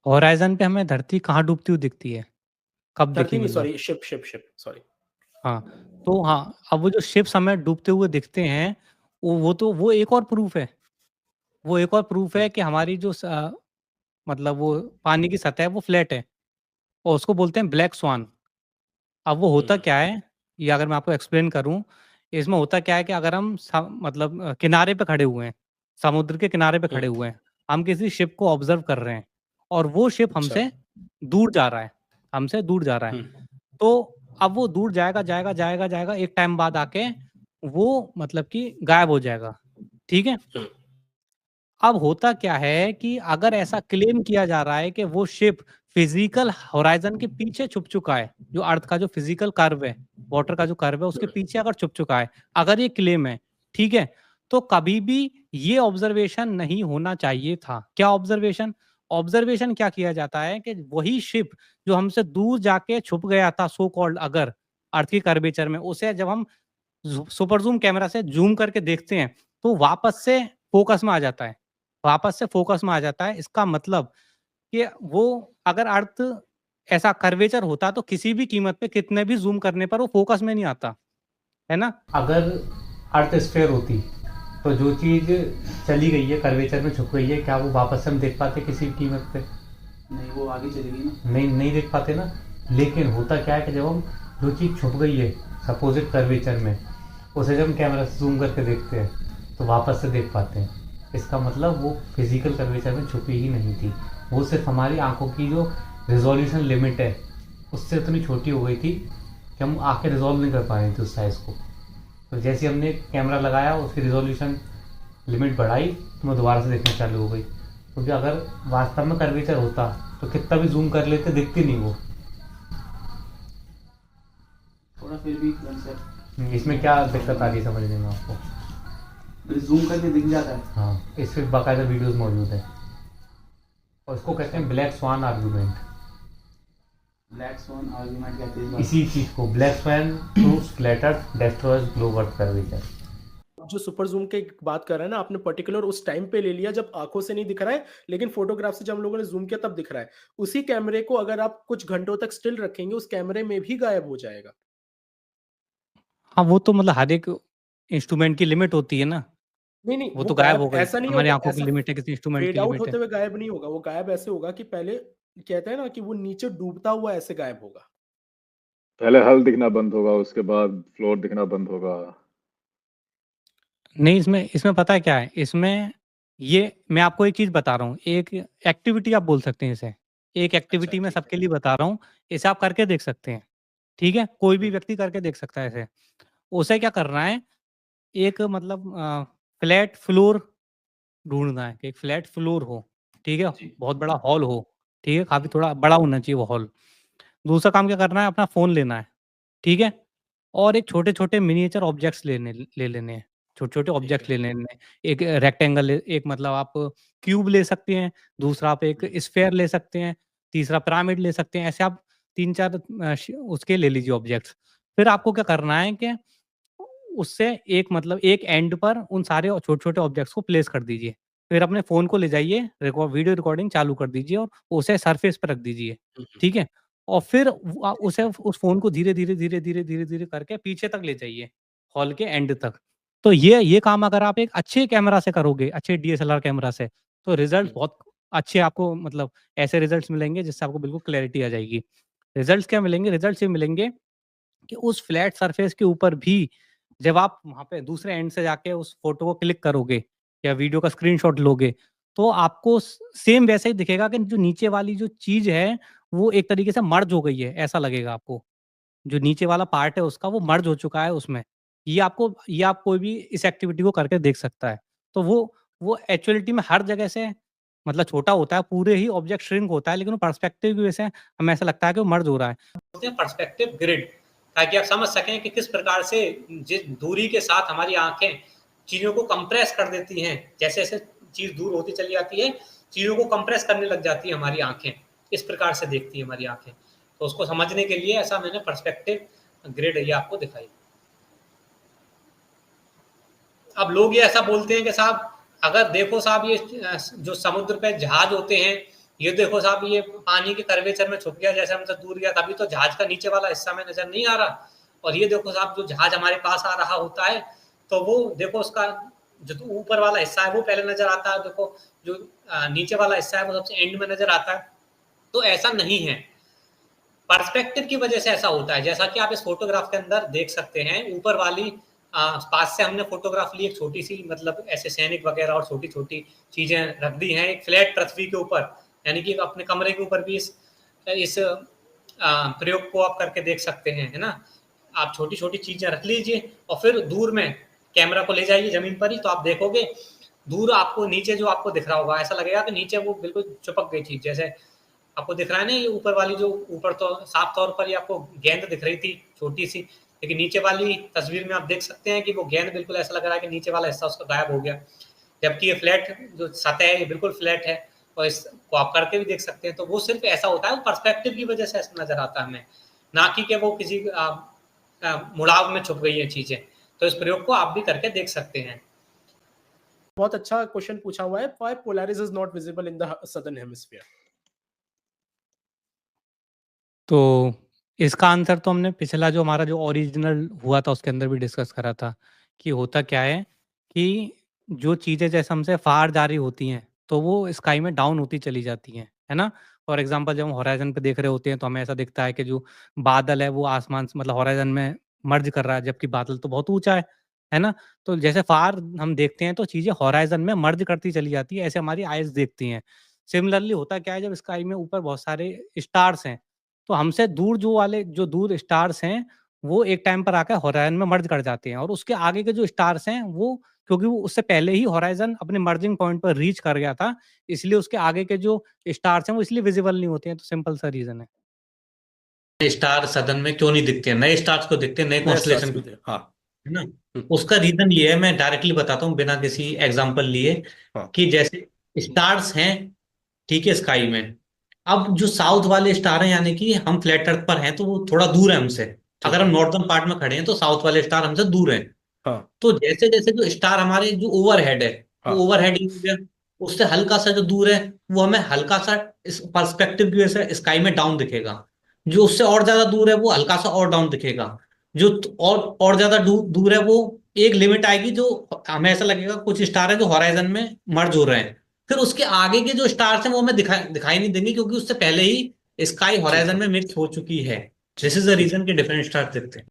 होराइजन पे हमें धरती कहाँ डूबती हुई दिखती है? कब दिखी धरती नहीं, मतलब? Sorry, ship, sorry. हाँ, तो हाँ, अब वो जो शिप्स हमें डूबते हुए दिखते हैं, वो एक और प्रूफ है। वो एक और प्रूफ है कि हमारी जो मतलब वो पानी की सतह है वो फ्लैट है, और उसको बोलते हैं ब्लैक स्वान। अब वो होता क्या है, ये अगर मैं आपको एक्सप्लेन करूँ, इसमें होता क्या है कि अगर हम मतलब किनारे पे खड़े हुए हैं, समुद्र के किनारे पे खड़े हुए हैं, हम किसी शिप को ऑब्जर्व कर रहे हैं, और वो शिप अच्छा। हमसे दूर जा रहा है, हमसे दूर जा रहा है। तो अब वो दूर जाएगा, एक टाइम बाद आके वो मतलब कि गायब हो जाएगा, ठीक है? अब होता क्या है कि अगर ऐसा क्लेम किया जा रहा है कि वो शिप फिजिकल होराइजन के पीछे छुप चुका है, जो अर्थ का जो फिजिकल कर्व है, वाटर का जो कर्व है उसके पीछे अगर छुप चुका है, अगर ये क्लेम है, ठीक है, तो कभी भी ये ऑब्जर्वेशन नहीं होना चाहिए था। क्या ऑब्जर्वेशन? ऑब्जर्वेशन क्या किया जाता है कि वही शिप जो हमसे दूर जाके छुप गया था सो कॉल्ड, अगर अर्थ की कर्वेचर में, उसे जब हम सुपर जूम कैमरा से जूम करके देखते हैं तो वापस से फोकस में आ जाता है, वापस से फोकस में आ जाता है। इसका मतलब कि वो अगर अर्थ ऐसा कर्वेचर होता तो किसी भी कीमत पे कितने भी जूम करने पर वो फोकस में नहीं आता, है ना? अगर अर्थ स्फीयर होती तो जो चीज चली गई है कर्वेचर में छुप गई है, क्या वो वापस हम देख पाते किसी भी कीमत पे? नहीं, वो आगे चली गई ना। नहीं देख पाते ना। लेकिन होता क्या है कि जब हम जो चीज छुप गई है सपोजिट कर्वेचर में, उसे जब हम कैमरा से जूम करके देखते हैं तो वापस से देख पाते हैं। इसका मतलब वो फिजिकल कर्वेचर में छुपी ही नहीं थी, वो सिर्फ हमारी आंखों की जो रिजोल्यूशन लिमिट है उससे इतनी छोटी हो गई थी कि हम आंखें रिजॉल्व नहीं कर पा रही थी उस साइज़ को। तो जैसे हमने कैमरा लगाया, उसकी रिजोल्यूशन लिमिट बढ़ाई, तो मैं दोबारा से देखना चालू हो गई। क्योंकि अगर वास्तव में कर्वेचर होता तो कितना भी जूम कर लेते, दिखती नहीं वो। थोड़ा फिर भी कंसेप्ट इसमें क्या दिक्कत आ रही है समझने में आपको? जूम करके दिख जाता है। हाँ, इस पर बाकायदा वीडियोस मौजूद है, और इसको कहते हैं black swan argument. Black swan argument कहते हैं इसी चीज को, black swan proves flat earth destroys globe earth curvature. जो सुपर जूम की बात कर रहे हैं ना आपने, पर्टिकुलर उस टाइम पे ले लिया जब आंखों से नहीं दिख रहा है, लेकिन फोटोग्राफ से जब हम लोगों ने जूम किया तब दिख रहा है। उसी कैमरे को अगर आप कुछ घंटों तक स्टिल रखेंगे, उस कैमरे में भी गायब हो जाएगा। हाँ, वो तो मतलब हर एक इंस्ट्रूमेंट की लिमिट होती है ना। नहीं, वो तो गायब हो गई। ऐसा नहीं हमारी होगा, आंखों की ऐसा लिमिट है, किसी इंस्ट्रूमेंट फेड की आउट लिमिट है। होते हुए गायब नहीं होगा। वो गायब ऐसे होगा कि पहले कहते हैं ना कि वो नीचे डूबता हुआ ऐसे गायब होगा। पहले हल दिखना बंद होगा, उसके बाद फ्लोर दिखना बंद होगा। नहीं, इसमें पता है क्या है? इसमें ये मैं आपको एक चीज़ बता रहा हूँ, एक एक्टिविटी आप बोल सकते हैं इसे। एक एक्टिविटी मैं सबके लिए बता रहा हूँ, इसे आप करके देख सकते हैं, ठीक है? कोई भी व्यक्ति करके देख सकता है इसे। उसे क्या करना है, एक मतलब फ्लैट फ्लोर ढूँढना है, कि एक फ्लैट फ्लोर हो, ठीक है? बहुत बड़ा हॉल हो, ठीक है? काफ़ी थोड़ा बड़ा होना चाहिए वो हॉल। दूसरा काम क्या करना है, अपना फ़ोन लेना है, ठीक है? और एक छोटे-छोटे मिनिएचर ऑब्जेक्ट्स ले लेने हैं, छोटे-छोटे ऑब्जेक्ट्स ले लेने हैं। एक रेक्टेंगल, एक मतलब आप क्यूब ले सकते हैं, दूसरा आप एक स्फीयर ले सकते हैं, तीसरा पिरामिड ले सकते हैं। ऐसे आप 3-4 उसके ले लीजिए ऑब्जेक्ट्स। फिर आपको क्या करना है कि उससे एक मतलब एक एंड पर उन सारे छोटे-छोटे ऑब्जेक्ट्स को प्लेस कर दीजिए। फिर अपने फ़ोन को ले जाइए, वीडियो रिकॉर्डिंग चालू कर दीजिए और उसे सरफेस पे रख दीजिए, ठीक है? और फिर उसे उस फ़ोन को धीरे-धीरे करके पीछे तक ले जाइए, हॉल के एंड तक। तो ये काम अगर आप एक अच्छे कैमरा से करोगे, अच्छे डीएसएलआर कैमरा से, तो रिजल्ट बहुत अच्छे आपको मतलब ऐसे रिजल्ट्स मिलेंगे जिससे आपको बिल्कुल क्लैरिटी आ जाएगी। रिजल्ट्स क्या मिलेंगे? रिजल्ट्स ये मिलेंगे कि उस फ्लैट सरफेस के ऊपर भी जब आप वहाँ पे दूसरे एंड से जाके उस फोटो को क्लिक करोगे या वीडियो का स्क्रीनशॉट लोगे, तो आपको सेम वैसे ही दिखेगा कि जो नीचे वाली जो चीज़ है, वो एक तरीके से मर्ज हो गई है, ऐसा लगेगा आपको। जो नीचे वाला पार्ट है उसका वो मर्ज हो चुका है उसमें। ये आप कोई भी इस एक्टिविटी को करके देख सकता है। तो वो एक्चुअलिटी में हर जगह से मतलब छोटा होता है, पूरे ही ऑब्जेक्ट श्रिंक होता है, लेकिन वो पर्सपेक्टिव की वजह से हमें ऐसा लगता है कि वो मर्ज हो रहा है। बोलते हैं पर्सपेक्टिव ग्रिड, ताकि आप समझ सकें कि किस प्रकार से जिस दूरी के साथ हमारी आंखें चीज़ों को कंप्रेस कर देती हैं। जैसे जैसे चीज़ दूर होती चली जाती है, चीज़ों को कंप्रेस करने लग जाती है हमारी आंखें, इस प्रकार से देखती है हमारी आंखें। तो उसको समझने के लिए ऐसा मैंने पर्सपेक्टिव ग्रिड ये आपको दिखाई। अब लोग ये ऐसा बोलते हैं कि साहब अगर देखो साहब ये जो समुद्र पे जहाज होते हैं, ये देखो साहब ये पानी के कर्वेचर में छुप गया, जैसे हमसे दूर गया, तभी तो जहाज का नीचे वाला हिस्सा में नजर नहीं आ रहा। और ये देखो साहब जो जहाज हमारे पास आ रहा होता है, तो वो देखो उसका जो ऊपर वाला हिस्सा है वो पहले नजर आता है, देखो जो नीचे वाला हिस्सा है वो सबसे एंड में नजर आता है। तो ऐसा नहीं है, पर्सपेक्टिव की वजह से ऐसा होता है। जैसा कि आप इस फोटोग्राफ के अंदर देख सकते हैं, ऊपर वाली पास से हमने फोटोग्राफ ली, एक छोटी सी मतलब ऐसे सैनिक वगैरह और छोटी छोटी चीजें रख दी हैं एक फ्लैट पृथ्वी के ऊपर, यानी कि अपने कमरे के ऊपर भी इस प्रयोग को आप करके देख सकते हैं, है ना। आप छोटी छोटी चीजें रख लीजिए और फिर दूर में कैमरा को ले जाइए जमीन पर ही, तो आप देखोगे दूर आपको नीचे जो आपको दिख रहा होगा, ऐसा लगेगा कि नीचे वो बिल्कुल चिपक गई थी। जैसे आपको दिख रहा है ना, ये ऊपर वाली जो ऊपर तो साफ तौर पर ये आपको गेंद दिख रही थी छोटी सी, लेकिन नीचे वाली तस्वीर में आप देख सकते हैं कि वो गेंद बिल्कुल ऐसा लग रहा है कि नीचे वाला हिस्सा उसका गायब हो गया, जबकि ये फ्लैट जो सतह है ये बिल्कुल फ्लैट है। और इसको आप करके भी देख सकते हैं। तो वो सिर्फ ऐसा होता है, वो पर्सपेक्टिव की वजह से ऐसा नजर आता है हमें, ना कि वो किसी मुड़ाव में छुप गई है चीजें। तो इस प्रयोग को आप भी करके देख सकते हैं। बहुत अच्छा क्वेश्चन पूछा हुआ है, why Polaris is not visible in the southern hemisphere. तो इसका आंसर तो हमने पिछला जो हमारा जो ओरिजिनल हुआ था उसके अंदर भी डिस्कस करा था कि होता क्या है कि जो चीज़ें जैसे हमसे फार जा रही होती हैं तो वो स्काई में डाउन होती चली जाती हैं, है ना। फॉर एग्जांपल जब हम हॉराइजन पे देख रहे होते हैं तो हमें ऐसा दिखता है कि जो बादल है वो आसमान से मतलब हॉराइजन में मर्ज कर रहा है, जबकि बादल तो बहुत ऊंचा है ना। तो जैसे फार हम देखते हैं तो चीज़ें हॉराइजन में मर्ज करती चली जाती है, ऐसे हमारी आइज देखती हैं। सिमिलरली होता क्या है, जब स्काई में ऊपर बहुत सारे स्टार्स हैं तो हमसे दूर जो दूर स्टार्स हैं वो एक टाइम पर आकर हॉराइजन में मर्ज कर जाते हैं, और उसके आगे के जो स्टार्स हैं वो क्योंकि वो उससे पहले ही हॉराइजन अपने मर्जिंग पॉइंट पर रीच कर गया था, इसलिए उसके आगे के जो स्टार्स हैं वो इसलिए विजिबल नहीं होते हैं। तो सिंपल सा रीजन है। स्टार सदन में क्यों नहीं दिखते हैं, नए स्टार्स को दिखते हैं, नए कॉन्स्टलेशन को, हाँ, है ना। उसका रीजन ये है, मैं डायरेक्टली बताता हूँ बिना किसी एग्जांपल लिए, कि जैसे स्टार्स हैं ठीक है स्काई में, अब जो साउथ वाले स्टार हैं यानी कि हम फ्लैट अर्थ पर हैं तो वो थोड़ा दूर है हमसे। अगर हम नॉर्दर्न पार्ट में खड़े हैं तो साउथ वाले स्टार हमसे दूर हैं। तो जैसे जैसे जो स्टार हमारे जो ओवरहेड है वो ओवरहेड ही हो गया, उससे हल्का सा जो दूर है वो हमें हल्का सा इस पर्सपेक्टिव की वजह से स्काई में डाउन दिखेगा, जो उससे और ज्यादा दूर है वो हल्का सा और डाउन दिखेगा, जो और ज्यादा दूर है वो एक लिमिट आएगी जो हमें ऐसा लगेगा कुछ स्टार है जो हॉराइजन में मर्ज हो रहे हैं। फिर उसके आगे के जो स्टार्स हैं वो हमें दिखाई नहीं देंगे क्योंकि उससे पहले ही स्काई हॉराइजन में मिक्स हो चुकी है। दिस इज द रीजन कि डिफरेंट स्टार्स दिखते हैं।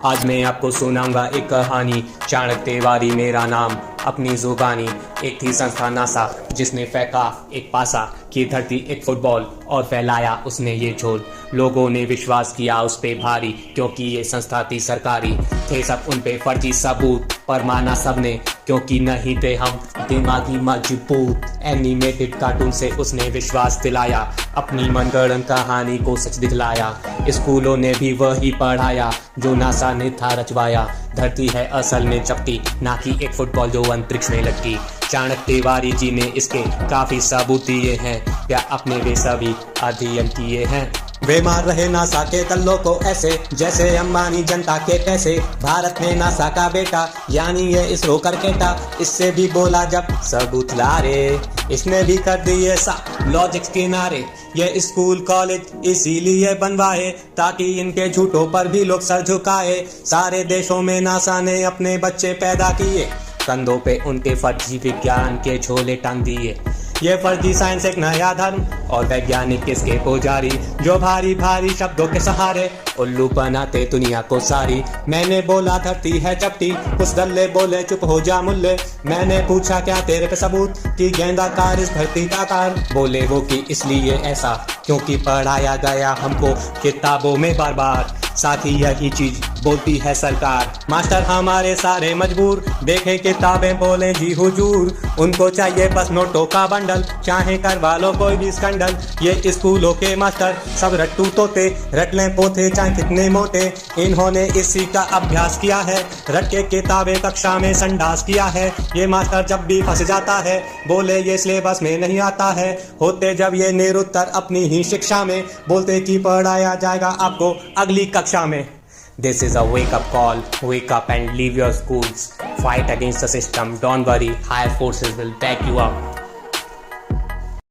आज मैं आपको सुनाऊंगा एक कहानी, चाणक्य तिवारी मेरा नाम, अपनी जुबानी। एक थी संस्था नासा जिसने फेंका एक पासा, की धरती एक फुटबॉल और फैलाया उसने ये झोल। लोगों ने विश्वास किया उस पे भारी क्योंकि ये संस्था थी सरकारी। थे सब उन पे फर्जी सबूत पर माना सबने क्योंकि नहीं थे हम दिमागी मजबूत। एनिमेटेड कार्टून से उसने विश्वास दिलाया, अपनी मनगढ़ंत कहानी को सच दिखलाया। स्कूलों ने भी वही पढ़ाया जो नासा ने था रचवाया। धरती है असल में चपटी ना कि एक फुटबॉल जो अंतरिक्ष में लटकी। चाणक्य तिवारी जी ने इसके काफी सबूत दिए हैं या अपने वे सभी अध्ययन किए हैं। वे मार रहे नासा के कल्लों को ऐसे जैसे अंबानी जनता के पैसे। भारत में नासा का बेटा यानी ये इसरो करकेटा, इससे भी बोला जब सबूत ला रे, इसने भी कर दिए सा लॉजिक्स किनारे। ये स्कूल कॉलेज इसीलिए बनवाए ताकि इनके झूठों पर भी लोग सर झुकाए। सारे देशों में नासा ने अपने बच्चे पैदा किए, कंधों पे उनके फर्जी विज्ञान के झोले टांग दिए। ये फर्जी साइंस एक नया धर्म और वैज्ञानिक किसके पुजारी, जो भारी भारी शब्दों के सहारे उल्लू बनाते दुनिया को सारी। मैंने बोला धरती है चपटी, कुछ दल्ले बोले चुप हो जा मुल्ले। मैंने पूछा क्या तेरे पे सबूत कि गेंदाकार इस धरती का कार, बोले वो कि इसलिए ऐसा क्योंकि पढ़ाया गया हमको किताबों में बार बार। साथ ही यही चीज बोलती है सरकार, मास्टर हमारे सारे मजबूर, देखें किताबें बोले जी हुजूर। उनको चाहिए बस नोटों का बंडल, चाहे करवा लो कोई भी स्कैंडल। ये स्कूलों के मास्टर सब रट्टू तोते, रट लें पोथे चाहे कितने मोटे। इन्होंने इसी का अभ्यास किया है, रट के किताबें कक्षा में संडास किया है। ये मास्टर जब भी फंस जाता है बोले ये सिलेबस में नहीं आता है, होते जब ये निरुत्तर अपनी ही शिक्षा में, बोलते कि पढ़ाया जाएगा आपको अगली कक्षा में। This is a wake-up call. Wake up and leave your schools. Fight against the system. Don't worry, higher forces will back you up.